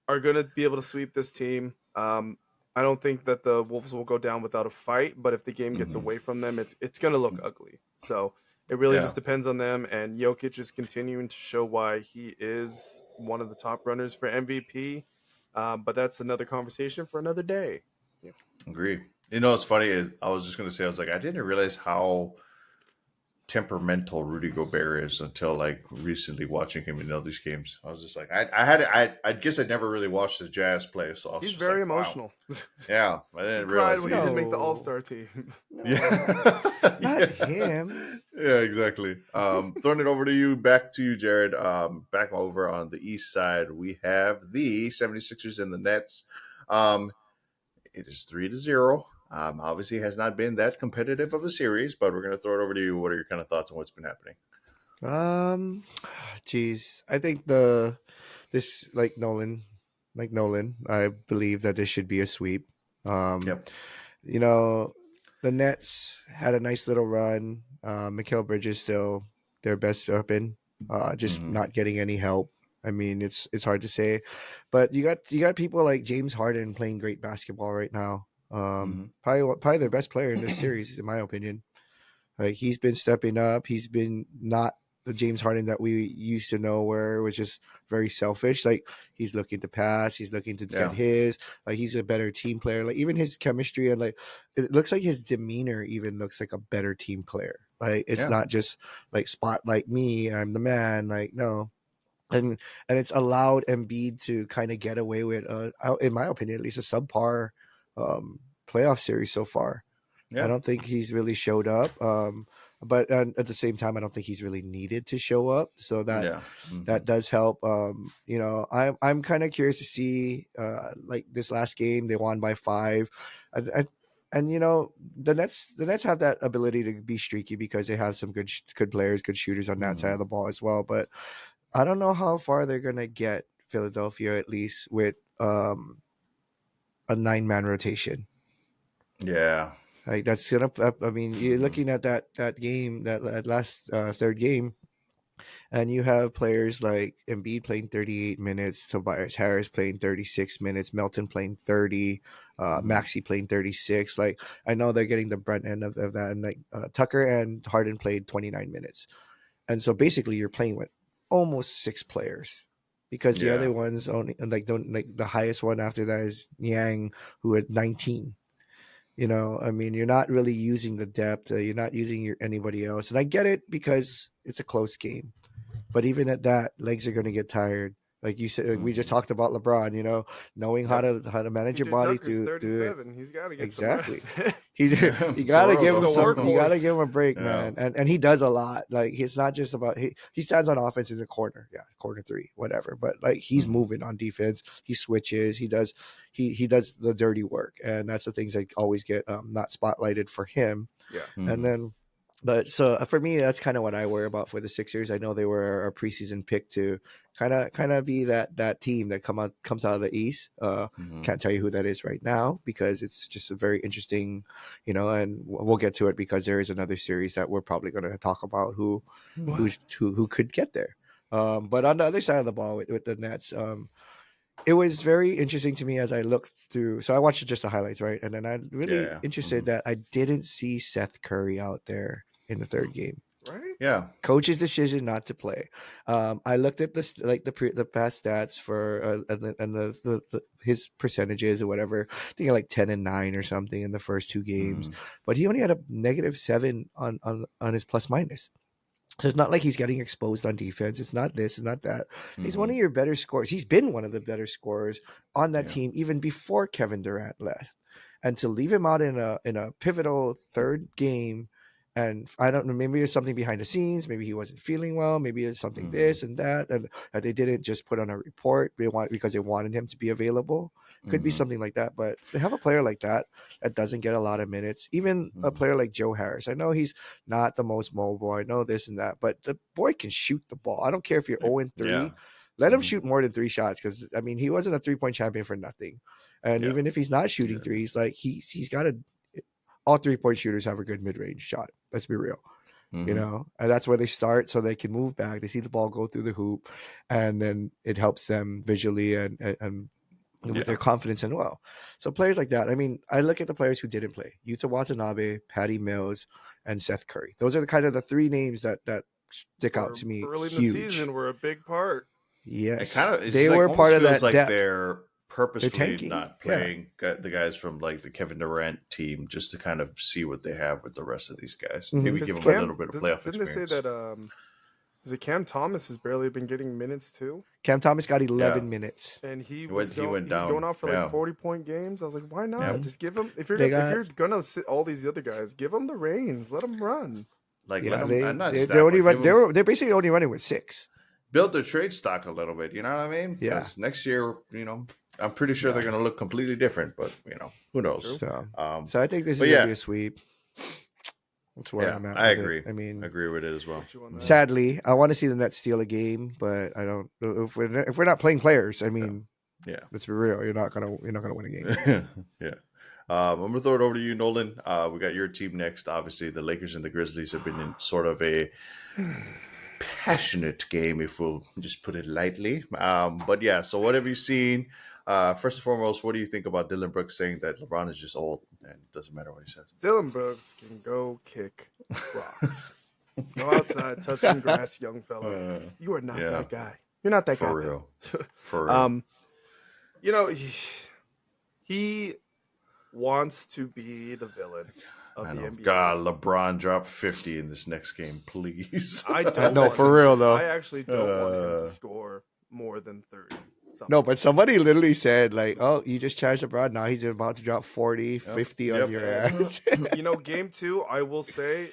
are going to be able to sweep this team. I don't think that the Wolves will go down without a fight, but if the game gets away from them, it's going to look ugly. So it really just depends on them. And Jokic is continuing to show why he is one of the top runners for MVP. But that's another conversation for another day. Yeah. Agree. What's funny is I was just going to say, I didn't realize how temperamental Rudy Gobert is until like recently watching him in all these games. I was just like, I guess I never really watched the Jazz play, so he's very emotional. Wow. Yeah, I didn't realize when he didn't make the All-Star team. Not him. Yeah, exactly. Throwing it over to you, back to you, Jared. Back over on the East side, we have the 76ers and the Nets. It is 3-0. Obviously has not been that competitive of a series, but we're going to throw it over to you. What are your kind of thoughts on what's been happening? I think this like Nolan, I believe that this should be a sweep. The Nets had a nice little run. Mikal Bridges still their best weapon, just not getting any help. I mean, it's hard to say, but you got people like James Harden playing great basketball right now. Probably their best player in this series, in my opinion. Like he's been stepping up. He's been not the James Harden that we used to know, where it was just very selfish. Like he's looking to pass, he's looking to get his. Like he's a better team player. Like even his chemistry and like it looks like his demeanor even looks like a better team player. Like it's not just like spotlight me, I'm the man. Like no. And it's allowed Embiid to kind of get away with, in my opinion, at least a subpar playoff series so far. I don't think he's really showed up. but at the same time, I don't think he's really needed to show up. So that Yeah. that does help. I'm kind of curious to see like this last game they won by 5, and the Nets have that ability to be streaky because they have some good players, good shooters on that side of the ball as well. But I don't know how far they're gonna get Philadelphia, at least with a 9-man rotation. Yeah. Like that's gonna. I mean, you're looking at that game, that last third game, and you have players like Embiid playing 38 minutes, Tobias Harris playing 36 minutes, Melton playing 30, Maxey playing 36. Like I know they're getting the brunt end of that, and like Tucker and Harden played 29 minutes, and so basically you're playing with almost 6 players. Because the other ones only the highest one after that is Yang, who had 19. I mean, you're not really using the depth. You're not using anybody else. And I get it because it's a close game. But even at that, legs are going to get tired. Like you said, we just talked about LeBron, knowing how to manage your body Tucker's through 37. He's got to get exactly. some rest. You gotta give him workhorse. you gotta give him a break, man. And he does a lot. Like it's not just about he stands on offense in the corner, corner 3, whatever. But like he's moving on defense. He switches. He does the dirty work, and that's the things that always get not spotlighted for him. Yeah, and then. But so for me, that's kind of what I worry about for the Sixers. I know they were a preseason pick to kind of be that team that comes out of the East. Can't tell you who that is right now because it's just a very interesting, and we'll get to it because there is another series that we're probably going to talk about who could get there. But on the other side of the ball with the Nets, it was very interesting to me as I looked through. So I watched just the highlights, right? And then I'm really interested that I didn't see Seth Curry out there in the third game. Right? Yeah. Coach's decision not to play. I looked at the past stats for and his percentages or whatever. I think like 10 and 9 or something in the first 2 games, but he only had a -7 on his plus minus. So it's not like he's getting exposed on defense. It's not this, it's not that. He's one of your better scorers. He's been one of the better scorers on that team even before Kevin Durant left. And to leave him out in a pivotal third game, and I don't know, maybe there's something behind the scenes. Maybe he wasn't feeling well. Maybe there's something this and that, and they didn't just put on a report because they wanted him to be available. Could be something like that. But to have a player like that doesn't get a lot of minutes, even a player like Joe Harris. I know he's not the most mobile. I know this and that, but the boy can shoot the ball. I don't care if you're 0-3. Yeah. Let him shoot more than 3 shots because, I mean, he wasn't a 3-point champion for nothing. And even if he's not shooting threes, like he's got all 3-point shooters have a good mid-range shot. Let's be real. And that's where they start so they can move back. They see the ball go through the hoop, and then it helps them visually and with their confidence and well. So players like that. I mean, I look at the players who didn't play: Yuta Watanabe, Patty Mills, and Seth Curry. Those are the 3 names that stick out to me. Early in huge. the season were a big part. Yes, they were part of that. Like depth. They're purposefully not playing the guys from like the Kevin Durant team just to kind of see what they have with the rest of these guys. Maybe give them a little bit of playoff experience. Didn't they say that is it Cam Thomas has barely been getting minutes too? Cam Thomas got 11 minutes. And he went down. He's going off for like 40-point games. I was like, why not? Yeah. Just give him if you're gonna sit all these other guys, give them the reins, let them run. Like they're basically only running with 6. Build their trade stock a little bit, you know what I mean? Yeah. Next year, I'm pretty sure they're going to look completely different, but who knows? So I think this is going to be a sweep. That's where I'm at. I agree. I mean, I agree with it as well. Sadly, I want to see the Nets steal a game, but I don't. If we're not playing players, I mean, let's be real. You're not gonna win a game. I'm gonna throw it over to you, Nolan. We got your team next. Obviously, the Lakers and the Grizzlies have been in sort of a passionate game, if we'll just put it lightly. But yeah, so what have you seen? First and foremost, what do you think about Dylan Brooks saying that LeBron is just old and it doesn't matter what he says? Dylan Brooks can go kick rocks. Go outside, touch some grass, young fella. You are not that guy. You're not that guy. For real. For real. He wants to be the villain of the NBA. God, LeBron dropped 50 in this next game, please. I don't. No, for real though. I actually don't want him to score more than 30. No, but somebody literally said, like, oh, you just charged LeBron. Now he's about to drop 40, 50 on your ass. Game 2, I will say,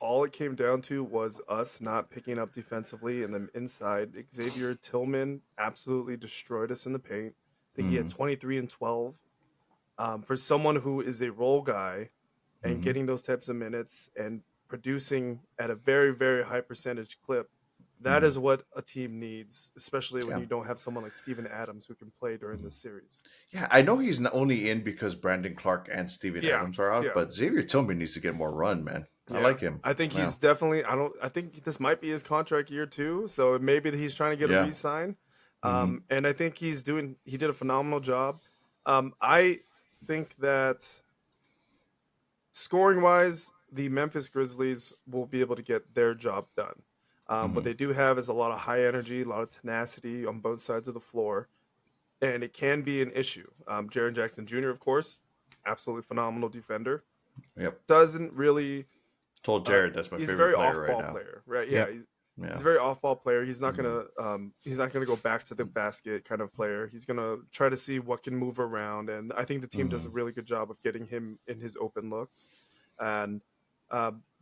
all it came down to was us not picking up defensively, and then inside, Xavier Tillman absolutely destroyed us in the paint. I think he had 23 and 12. For someone who is a role guy and getting those types of minutes and producing at a very, very high percentage clip, that is what a team needs, especially when you don't have someone like Steven Adams who can play during this series. Yeah, I know he's not only in because Brandon Clark and Steven Adams are out, but Xavier Tillman needs to get more run, man. I like him. I think he's definitely. I think this might be his contract year too, so maybe that he's trying to get a re-sign. And I think he did a phenomenal job. I think that scoring wise, the Memphis Grizzlies will be able to get their job done. What they do have is a lot of high energy, a lot of tenacity on both sides of the floor, and it can be an issue. Jaren Jackson Jr., of course, absolutely phenomenal defender. Yep. Doesn't really. Told Jared that's my favorite player right now. He's a very off-ball player, right? Yeah, Yep. he's a very off-ball player. He's not gonna go back to the basket kind of player. He's gonna try to see what can move around, and I think the team does a really good job of getting him in his open looks. And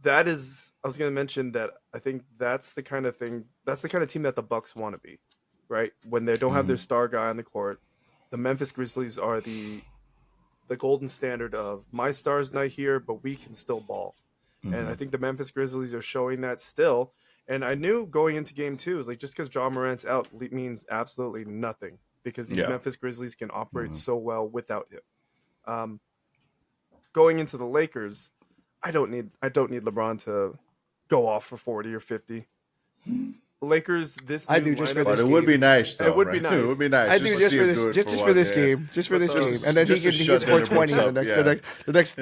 that is, I was gonna mention that I think that's the kind of thing, that's the kind of team that the Bucks want to be, right? When they don't have their star guy on the court, the Memphis Grizzlies are the golden standard of my star's not here, but we can still ball. And I think the Memphis Grizzlies are showing that still. And I knew going into game 2 is like, just because John Morant's out means absolutely nothing, because these Memphis Grizzlies can operate so well without him. Going into the Lakers, I don't need LeBron to go off for 40 or 50. Lakers, I do just for this but it game. would be nice, though. It would be nice. It would be nice. I do just for this, just for this game, and then he can score 20 the next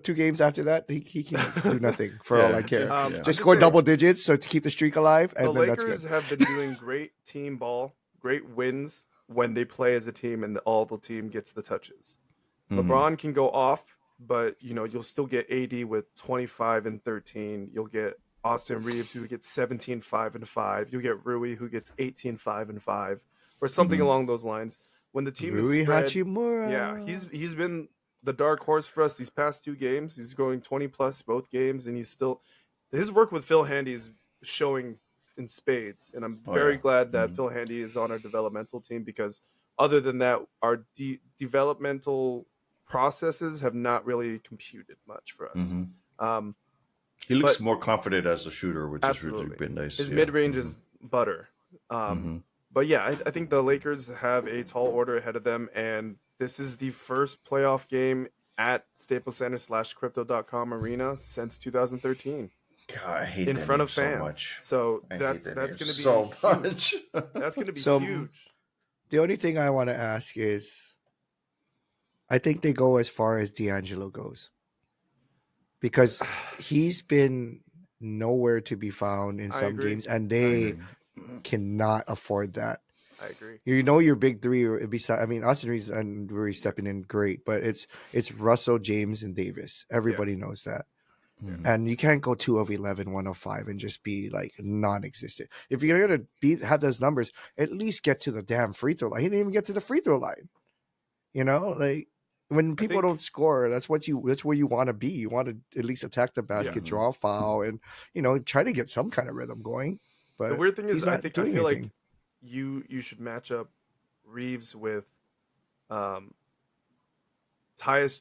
2 games after that. He can do nothing for all I care. Just score double digits so to keep the streak alive, and the then that's Lakers good. have been doing great team ball, great wins when they play as a team and all the team gets the touches. LeBron can go off, but you'll still get AD with 25 and 13. You'll get Austin Reeves, who gets 17, 5 and 5. You get Rui, who gets 18, 5 and 5, or something along those lines. When the team Rui is spread, Hachimura. he's been the dark horse for us these past 2 games. He's going 20 plus both games, and his work with Phil Handy is showing in spades. And I'm very glad that Phil Handy is on our developmental team, because other than that, our developmental processes have not really computed much for us. He looks more confident as a shooter, which has really been nice. His mid-range is butter. But yeah, I think the Lakers have a tall order ahead of them, and this is the first playoff game at Staples Center / Crypto.com Arena since 2013. God, I hate in that front name of fans. So much. So that's that going to be so much. That's going to be So, huge. The only thing I want to ask is, I think they go as far as D'Angelo goes, because he's been nowhere to be found in some games, and they cannot afford that. I agree. Your big 3, besides, Austin Reeves and Rui stepping in great, but it's Russell, James, and Davis. Everybody knows that. And you can't go 2 of 11, 1 of 5, and just be like non-existent. If you're gonna have those numbers, at least get to the damn free throw line. He didn't even get to the free throw line. Like when people don't score, that's where you want to be. You want to at least attack the basket, draw a foul, and try to get some kind of rhythm going. But the weird thing is, I feel anything. like you should match up Reeves with Tyus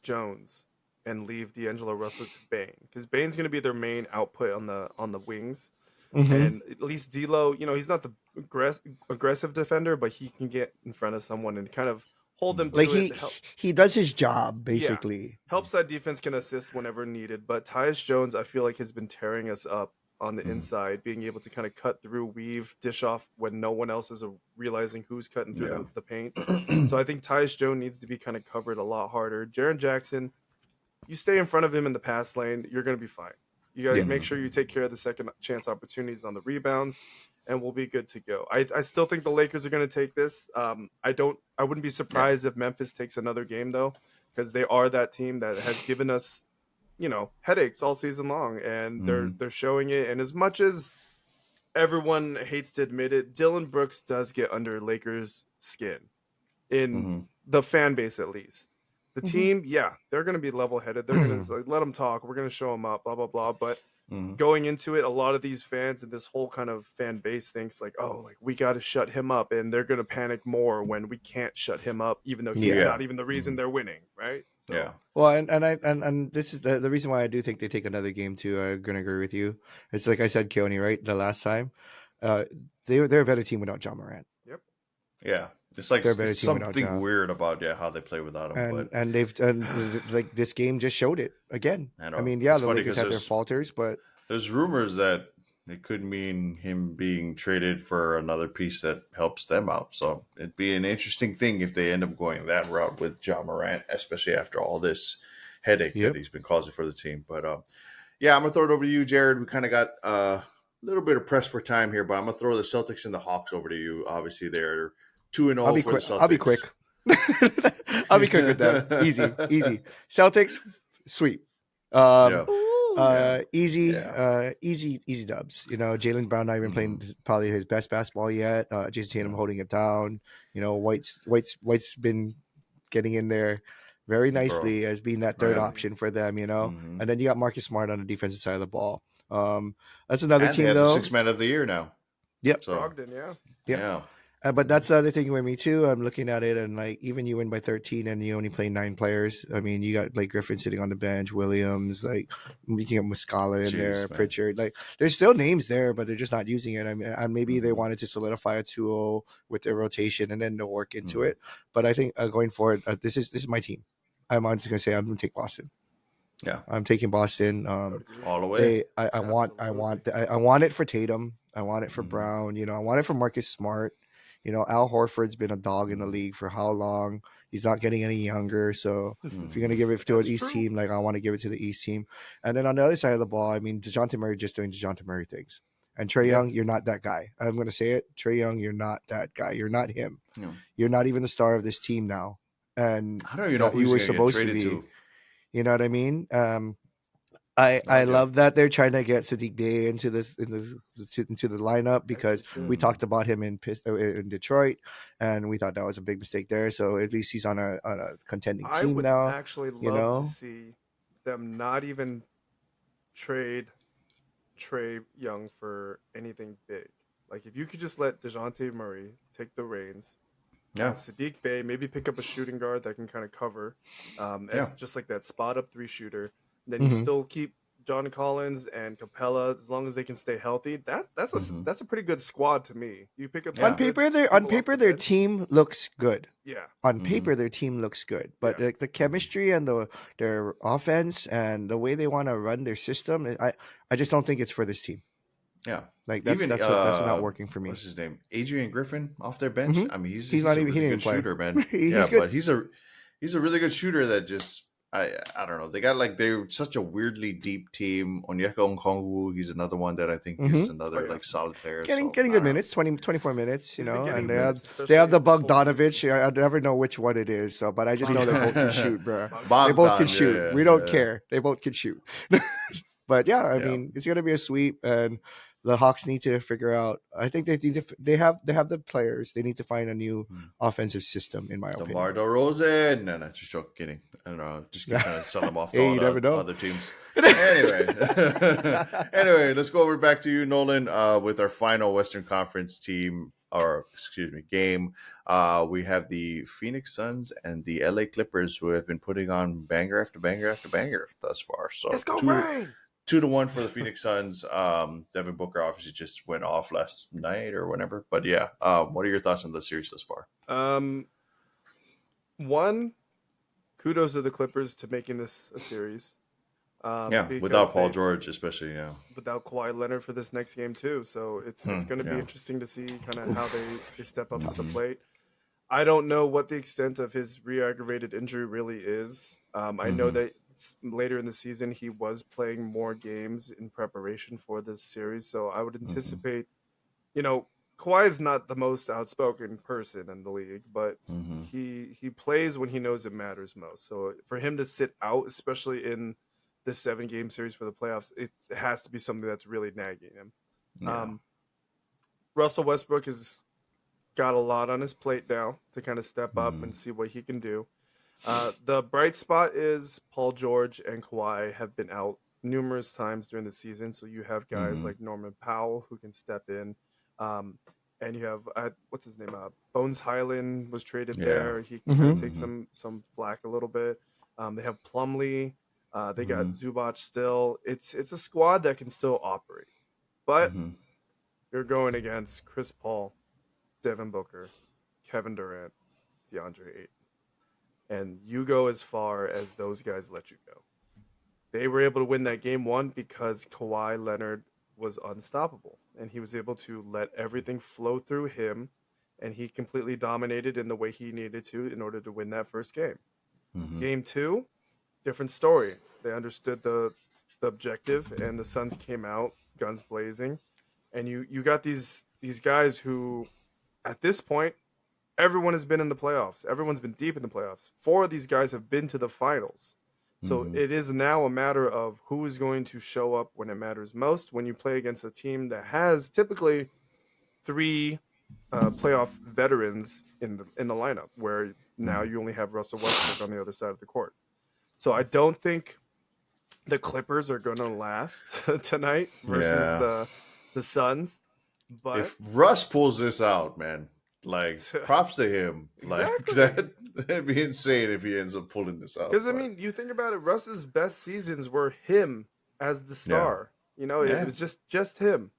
Jones and leave D'Angelo Russell to Bane, because Bane's going to be their main output on the wings. And at least D'Lo, he's not the aggressive defender, but he can get in front of someone and kind of hold them to it. He does his job, basically. Helps that defense, can assist whenever needed. But Tyus Jones, I feel like, has been tearing us up on the inside, being able to kind of cut through, weave, dish off when no one else is realizing who's cutting through the paint. So I think Tyus Jones needs to be kind of covered a lot harder. Jaren Jackson, you stay in front of him in the pass lane, you're going to be fine. You got to make sure you take care of the second chance opportunities on the rebounds, and we'll be good to go. I still think the Lakers are going to take this. I wouldn't be surprised if Memphis takes another game, though, because they are that team that has given us, headaches all season long, and they're showing it. And as much as everyone hates to admit it, Dylan Brooks does get under Lakers' skin, in the fan base at least. The team, they're going to be level-headed. They're going to let them talk. We're going to show them up, blah, blah, blah. But going into it, a lot of these fans and this whole kind of fan base thinks like, oh, like we got to shut him up, and they're gonna panic more when we can't shut him up, even though he's Yeah. not even the reason they're winning, right? So Yeah. Well, and this is the reason why I do think they take another game too. I'm gonna agree with you. It's like I said, Keone, right? The last time, they're a better team without John Morant. yep. Yeah. It's like They're a better it's team without something Ja. weird about how they play without him. But And they've done like this game just showed it again. I know. I mean, yeah, It's the funny Lakers 'cause had their there's- falters, but there's rumors that it could mean him being traded for another piece that helps them out. So it'd be an interesting thing if they end up going that route with John Morant, especially after all this headache Yep. that he's been causing for the team. But yeah, I'm gonna throw it over to you, Jared. We kind of got a little bit of press for time here, but I'm gonna throw the Celtics and the Hawks over to you. Obviously, they're 2-0 I'll be for quick. the Celtics. I'll be quick. I'll be quick with them. Easy. Celtics sweep. Yeah. Easy, Yeah. easy dubs. You know, Jaylen Brown not even playing probably his best basketball yet. Jason Tatum holding it down. You know, White's been getting in there very nicely as being that third Right. option for them. You know, Mhm. and then you got Marcus Smart on the defensive side of the ball. That's another And they team have though. the 6th man of the year now. Yep. So Brogdon, yeah. yeah. But that's the other thing with me too. I'm looking at it, and like even you win by 13, and you only play 9 players. I mean, you got Blake Griffin sitting on the bench, Williams, like you can get Muscala in there, man. Pritchard. Like there's still names there, but they're just not using it. I mean, and maybe they wanted to solidify a 2-0 with their rotation, and then they'll work into it. But I think going forward, this is my team. I'm just gonna say I'm gonna take Boston. Yeah. I'm taking Boston. All the way. I want it for Tatum. I want it for Brown. You know, I want it for Marcus Smart. You know, Al Horford's been a dog in the league for how long? He's not getting any younger. So if you're gonna give it to an East team, like I want to give it to the East team. And then on the other side of the ball, I mean, DeJounte Murray just doing DeJounte Murray things. And Trae Young, you're not that guy. I'm gonna say it. Trae Young, you're not that guy. You're not him. No. You're not even the star of this team now. And I don't even know who you were he's gonna supposed get to traded be. to. You know what I mean? I love that they're trying to get Sadiq Bey into the lineup because we talked about him in Detroit, and we thought that was a big mistake there. So at least he's on a contending I team would now. actually love you know? to see them not even trade Trae Young for anything big. Like if you could just let DeJounte Murray take the reins. Yeah. Sadiq Bey, maybe pick up a shooting guard that can kind of cover, as just like that spot up 3 shooter. Then you still keep John Collins and Capella as long as they can stay healthy. That's a pretty good squad to me. You pick up On paper, their team looks good. Yeah. On paper, their team looks good, but like the chemistry and their offense and the way they want to run their system, I just don't think it's for this team. Yeah. Like that's not working for me. What's his name? Adrian Griffin off their bench. I mean, he's not a even really good shooter, man. He's good. But he's a really good shooter that just I don't know. They got they're such a weirdly deep team. Onyeka Okongwu, he's another one that I think is another solid player. Getting good minutes, 24 minutes, you know, and they have the Bogdanovich. I never know which one it is, so but I just know they both can shoot, bro. They both can shoot. We don't care. They both can shoot. But yeah, I mean, it's gonna be a sweep, and the Hawks need to figure out. I think they have the players. They need to find a new offensive system, in my opinion. DeMar DeRozan. No, just joking, kidding. I don't know. Just trying to sell them off to Hey, all you never know. other teams. Anyway, let's go over back to you, Nolan, with our final Western Conference team, or excuse me, game. We have the Phoenix Suns and the LA Clippers, who have been putting on banger after banger after banger thus far. So let's go, Rain! 2-1 for the Phoenix Suns. Devin Booker obviously just went off last night or whenever. But yeah, what are your thoughts on the series thus far? One, kudos to the Clippers to making this a series. Without Paul George, especially, without Kawhi Leonard for this next game too. So it's going to be interesting to see kind of how they step up to the plate. I don't know what the extent of his re-aggravated injury really is. I know that later in the season he was playing more games in preparation for this series, so I would anticipate, Kawhi is not the most outspoken person in the league, but he plays when he knows it matters most. So for him to sit out, especially in this 7-game series for the playoffs, it has to be something that's really nagging him. Yeah. Russell Westbrook has got a lot on his plate now to kind of step up and see what he can do. The bright spot is Paul George and Kawhi have been out numerous times during the season. So you have guys Mm-hmm. like Norman Powell who can step in. Um, and you have what's his name? Bones Highland was traded Yeah. there. He can kind of Hmm. take Mm-hmm. some flack a little bit. They have Plumlee. They got Mm-hmm. Zubac still. It's a squad that can still operate, but Mm-hmm. you're going against Chris Paul, Devin Booker, Kevin Durant, DeAndre Ayton, and you go as far as those guys let you go. They were able to win that game one because Kawhi Leonard was unstoppable and he was able to let everything flow through him and he completely dominated in the way he needed to in order to win that first game. Mm-hmm. Game two, different story. They understood the objective and the Suns came out guns blazing and you got these guys who at this point everyone has been in the playoffs. Everyone's been deep in the playoffs. Four of these guys have been to the finals. So Mm-hmm. it is now a matter of who is going to show up when it matters most. When you play against a team that has typically three playoff veterans in the lineup, where now Mm-hmm. you only have Russell Westbrook on the other side of the court. So I don't think the Clippers are going to last tonight versus Yeah. the Suns, but If Russ pulls this out, man, like props to him. Like exactly. that'd be insane if he ends up pulling this out. Because I But mean, you think about it, Russ's best seasons were him as the yeah, star. You know, it yeah. was just him.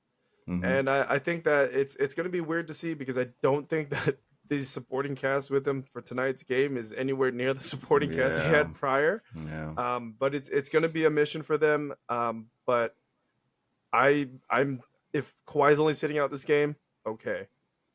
Mm-hmm. And I think that it's going to be weird to see because I don't think that the supporting cast with him for tonight's game is anywhere near the supporting cast he Yeah, had prior. yeah, But it's going to be a mission for them. But I'm if Kawhi's only sitting out this game, okay.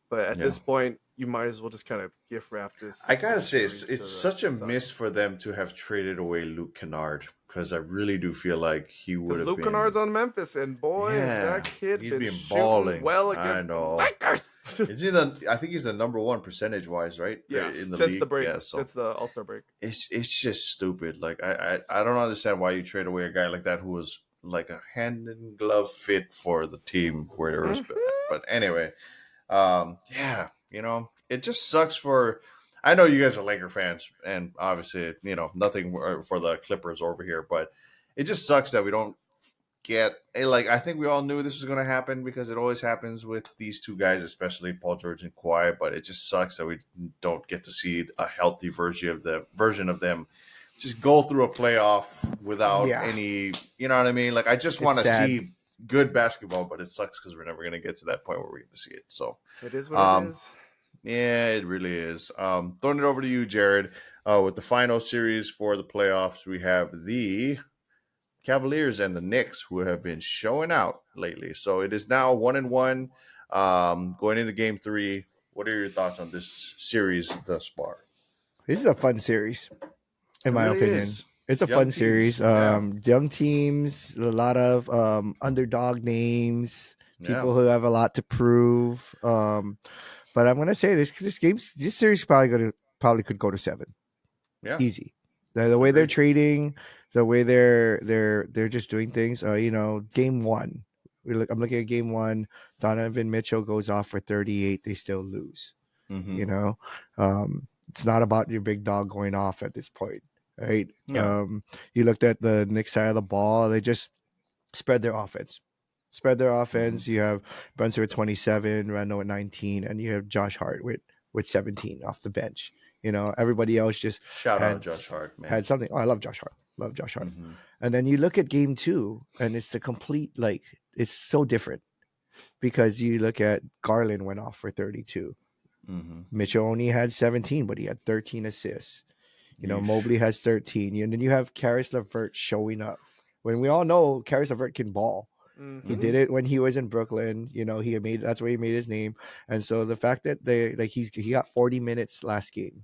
But at yeah. this point, you might as well just kind of gift wrap I this gotta this say, it's series to it's the such a miss Suns. for them to have traded away Luke Kennard because I really do feel like he would Because have Luke Kennard's been. on Memphis, and boy, has Yeah, that kid he'd been been shooting balling. well I against the know. Lakers. Is he the? I think he's the number one percentage wise, right? Yeah, In the since the league. break, Yeah. So since the All Star break. it's just stupid. Like I don't understand why you trade away a guy like that who was like a hand in glove fit for the team where it was. Hmm. But anyway, yeah, it just sucks for. I know you guys are Laker fans, and obviously, nothing for the Clippers over here, but it just sucks that we don't like. I think we all knew this was going to happen because it always happens with these two guys, especially Paul George and Kawhi. But it just sucks that we don't get to see a healthy version of them just go through a playoff without Yeah, any. You know what I mean? Like I just it's want to sad. see good basketball, but it sucks because we're never going to get to that point where we get to see it. So. It is what it Um, is. yeah, it really is. Throwing it over to you, Jared. With the final series for the playoffs, we have the Cavaliers and the Knicks, who have been showing out lately. So it is now 1-1. Going into Game 3. What are your thoughts on this series thus far? This is a fun series, in It my really opinion. is. It's a Young fun teams. series. Yeah. Young teams, a lot of underdog names, Yeah. people who have a lot to prove. But I'm gonna say this series probably could go to 7, Yeah. easy. The way they're Agreed. trading, the way they're just doing things. Game one, I'm looking at game one. Donovan Mitchell goes off for 38. They still lose. Mm-hmm. You know, it's not about your big dog going off at this point, right? Yeah. You looked at the Knicks side of the ball; they just spread their offense. Spread their Mm-hmm. offense. You have Brunson with 27, Randall with 19, and you have Josh Hart with 17 off the bench. Everybody else just Shout out had Josh Hart, man. had something. Oh, I love Josh Hart. Love Josh Hart. Mm-hmm. And then you look at game two, and it's the complete it's so different because you look at Garland went off for 32. Mm-hmm. Mitchell only had 17, but he had 13 assists. Yeesh. Mobley has 13. And then you have Karis LeVert showing up. When we all know Karis LeVert can ball. He Hmm. did it when he was in Brooklyn. That's where he made his name. And so the fact that he got 40 minutes last game.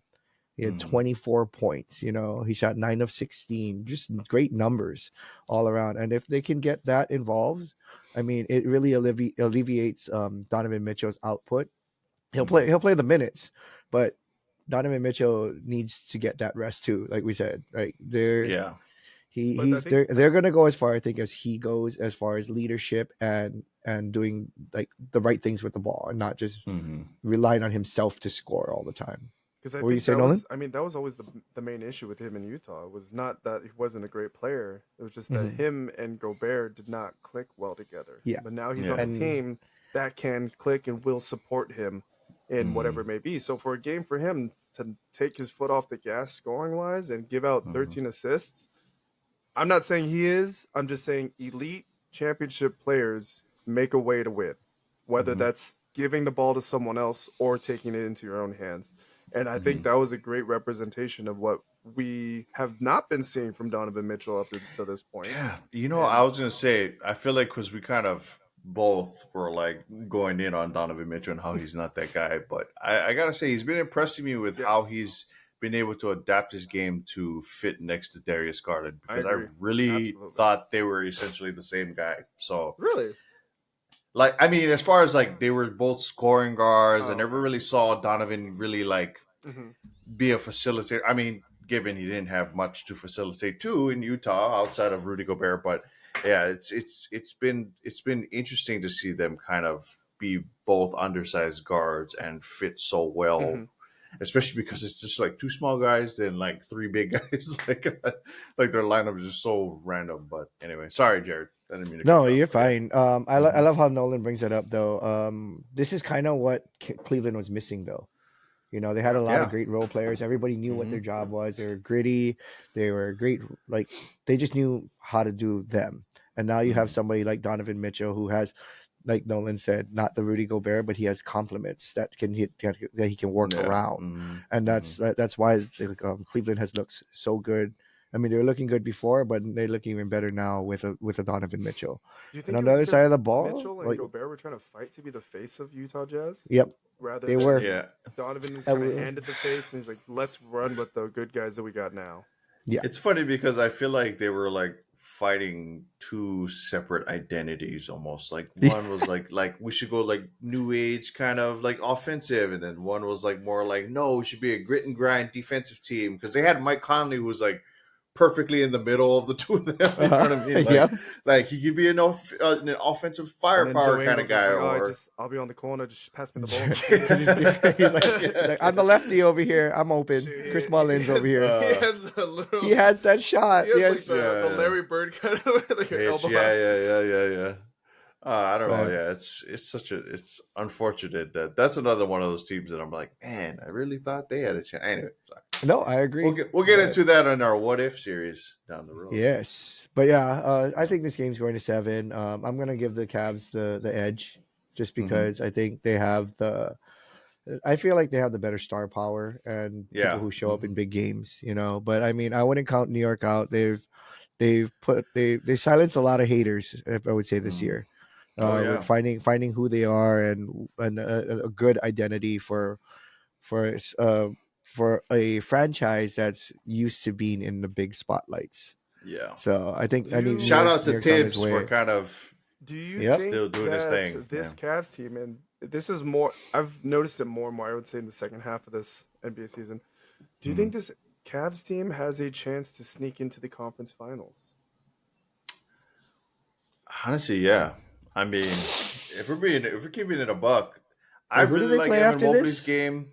He had Mm-hmm. 24 points. He shot 9 of 16. Just great numbers all around. And if they can get that involved, I mean, it really alleviates Donovan Mitchell's output. He'll play. Mm-hmm. He'll play the minutes, but Donovan Mitchell needs to get that rest too. Like we said, right? Yeah. But I think They're gonna go as far, I think, as he goes, as far as leadership and doing like the right things with the ball and not just Mm-hmm. relying on himself to score all the time. Because I What were you think saying, that Nolan? was, I mean, that was always the main issue with him in Utah. It was not that he wasn't a great player. It was just that him and Gobert did not click well together. Yeah. But now he's Yeah. on a And team that can click and will support him in whatever it may be. So for a game for him to take his foot off the gas scoring wise and give out 13 assists, I'm not saying he is. I'm just saying elite championship players make a way to win, whether that's giving the ball to someone else or taking it into your own hands. And I think that was a great representation of what we have not been seeing from Donovan Mitchell up to this point. Yeah, I was gonna say, I feel like because we kind of both were like going in on Donovan Mitchell and how he's not that guy, but I gotta say he's been impressing me with how Yes. he's been able to adapt his game to fit next to Darius Garland because I agree. really Absolutely. thought they were essentially the same guy. So, Really? like, I mean, as far as like they were both scoring guards, I Oh, never okay. really saw Donovan really like hmm be a facilitator. I mean, given he didn't have much to facilitate too in Utah outside of Rudy Gobert, but yeah, it's been interesting to see them kind of be both undersized guards and fit so well, especially because it's just like two small guys then like three big guys. Like their lineup is just so random. But anyway, sorry, Jared, I didn't mean to cut no, you off, you're but yeah. fine. I love how Nolan brings that up though. This is kind of what Cleveland was missing though. You know, they had a lot of Yeah. great role players. Everybody knew what their job was. They were gritty. They were great. Like they just knew how to do them. And now you have somebody like Donovan Mitchell who has, like Nolan said, not the Rudy Gobert, but he has compliments that can hit that he can work Yeah. around. And that's why Cleveland has looked so good. I mean, they were looking good before, but they look even better now with a Donovan Mitchell. Do you And think on it the was other because side of the ball, Mitchell and like, Gobert were trying to fight to be the face of Utah Jazz? yep, Rather they than were. Yeah. Donovan was And kind of we- handed the face, and he's like, "Let's run with the good guys that we got now." Yeah. It's funny because I feel like they were like fighting two separate identities almost. Like one was like we should go like new age kind of like offensive, and then one was like more like no, we should be a grit and grind defensive team because they had Mike Conley who was like perfectly in the middle of the two of them. You know what I mean? Yep. Like he could be an offensive And then firepower Joe kind Ingles of was guy, like, or I'll be on the corner, just pass me the ball." he's like, I'm the lefty over here. I'm open. Shoot, Chris Mullins over here. He has the little. He has that shot. He has Yes. like the Yeah. Larry Bird kind of like an Hitch, elbow. yeah. I don't know. But- Yeah, it's unfortunate that's another one of those teams that I'm like, man, I really thought they had a chance. Anyway, sorry. No, I agree. We'll get into that in our what if series down the road. Yes, but yeah, I think this game's going to 7. I'm gonna give the Cavs the edge, just because I think they have the. I feel like they have the better star power and Yeah. people who show up in big games, you know. But I mean, I wouldn't count New York out. They silenced a lot of haters, I would say, this year. Oh, yeah. With finding who they are and a good identity for a franchise that's used to being in the big spotlights. Yeah. So I think Shout out New to York's on his Tibbs for way. kind of Do you Yep. think still doing his that thing. this Yeah. Cavs team, and this is more, I've noticed it more and more, I would say, in the second half of this NBA season. Do you think this Cavs team has a chance to sneak into the conference finals? honestly, yeah. I mean, if we're keeping it a buck, I Who do really they like play Evan after Mobley's this? game.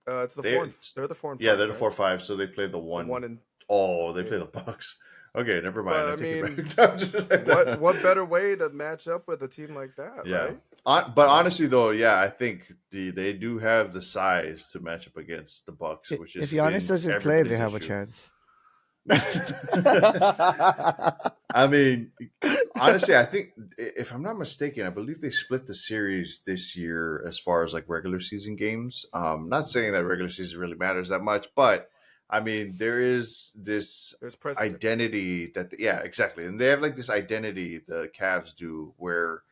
It's the They- 4 and, they're the 4 and 5. Yeah, they're the right? 4-5, so they play the The one. 1 and Oh, they play the Bucks. Okay, never mind. But, I I take mean, it back. I'm just- what better way to match up with a team like that, Yeah. right? But honestly, though, yeah, I think they do have the size to match up against the Bucks, which is If Giannis doesn't play, they have a chance. I mean, honestly, I think if I'm not mistaken, I believe they split the series this year as far as like regular season games. Not saying that regular season really matters that much, but I mean, there is this There's precedent. identity that, yeah, exactly. And they have like this identity, the Cavs do, where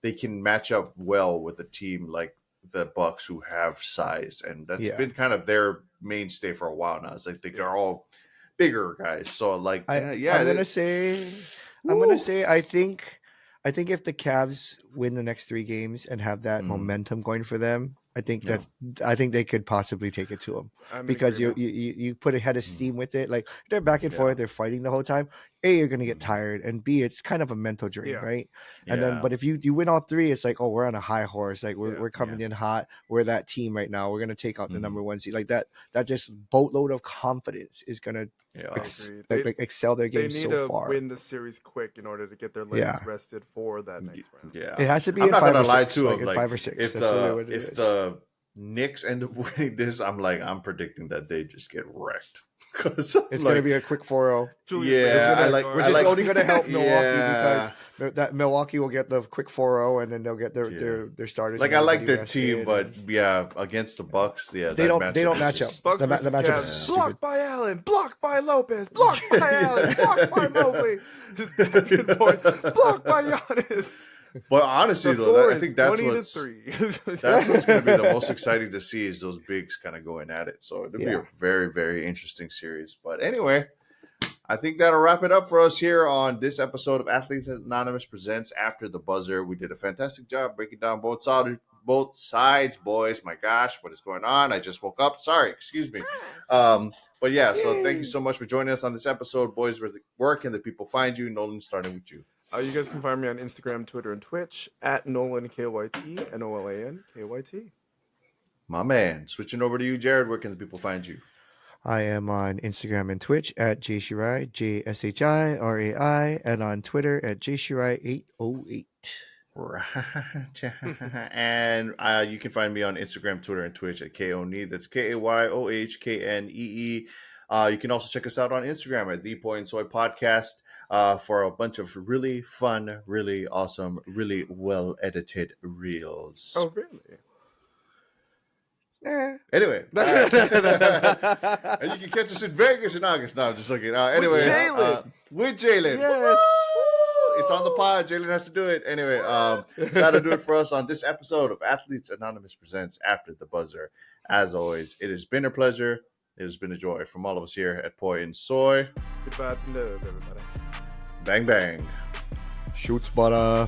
they can match up well with a team like the Bucks who have size. And that's Yeah. been kind of their mainstay for a while now. It's like they're all bigger guys. So like, I'm yeah, gonna say I think if the Cavs win the next 3 games and have that momentum going for them, I think Yeah. I think they could possibly take it to him I'm in because you agreement. you put a head of steam with it. Like they're back and Yeah. forth, they're fighting the whole time. A, you're gonna get Mhm. tired, and B, it's kind of a mental drain, Yeah. right? And then, Yeah. but if you win all three, it's like, oh, we're on a high horse. Like Yeah. we're coming in hot. We're that team right now. We're gonna take out the Mhm. number one seed. Like that just boatload of confidence is gonna Yeah. Agreed. like excel their They game need so to far. win the series quick in order to get their legs Yeah. rested for that next round. Yeah. It has to be I'm in not 5 gonna or lie 6, to like him. in Like 5 or 6. if That's really what the it if is. the Knicks end up winning this, I'm predicting that they just get wrecked. Because It's gonna be a quick 4-0. Julius Yeah, It's Randle, gonna, I like- which I is like- only going to help Milwaukee Yeah. because that Milwaukee will get the quick 4-0 and then they'll get their Yeah. their starters. like and I like everybody their team, rested but and yeah, against the Bucks, yeah, they that don't matchup match is up. just- Bucks The versus matchup is Cavs. stupid. Blocked by Allen, blocked by Lopez, blocked by Allen, blocked by Mobley, just back and forth, blocked by Giannis. But honestly, The though, score I is think that's 20-3. that's what's going to be the most exciting to see is those bigs kind of going at it. So it'll be Yeah. a very, very interesting series. But anyway, I think that'll wrap it up for us here on this episode of Athletes Anonymous Presents After the Buzzer. We did a fantastic job breaking down both sides, boys. My gosh, what is going on? I just woke up. Sorry, excuse me. But yeah, so thank you so much for joining us on this episode, boys. Where can the people find you? Nolan, starting with you. You guys can find me on Instagram, Twitter, and Twitch at NolanKYT, NOLANKYT. My man. Switching over to you, Jared. Where can the people find you? I am on Instagram and Twitch at JShirai, JSHIRAI, and on Twitter at JShirai808. Right. And you can find me on Instagram, Twitter, and Twitch at KONE. That's KAYOHKNEE. You can also check us out on Instagram at The Boy and Soy Podcast for a bunch of really fun, really awesome, really well edited reels. Oh, really? Anyway, and you can catch us in Vegas in August. No, I'm just looking. Anyway, with Jalen. Yes. Woo! It's on the pod. Jalen has to do it. Anyway, that'll do it for us on this episode of Athletes Anonymous Presents After the Buzzer. As always, it has been a pleasure. It has been a joy from all of us here at Boy and Soy. Good vibes and love, everybody. Bang, bang. Shoots butter.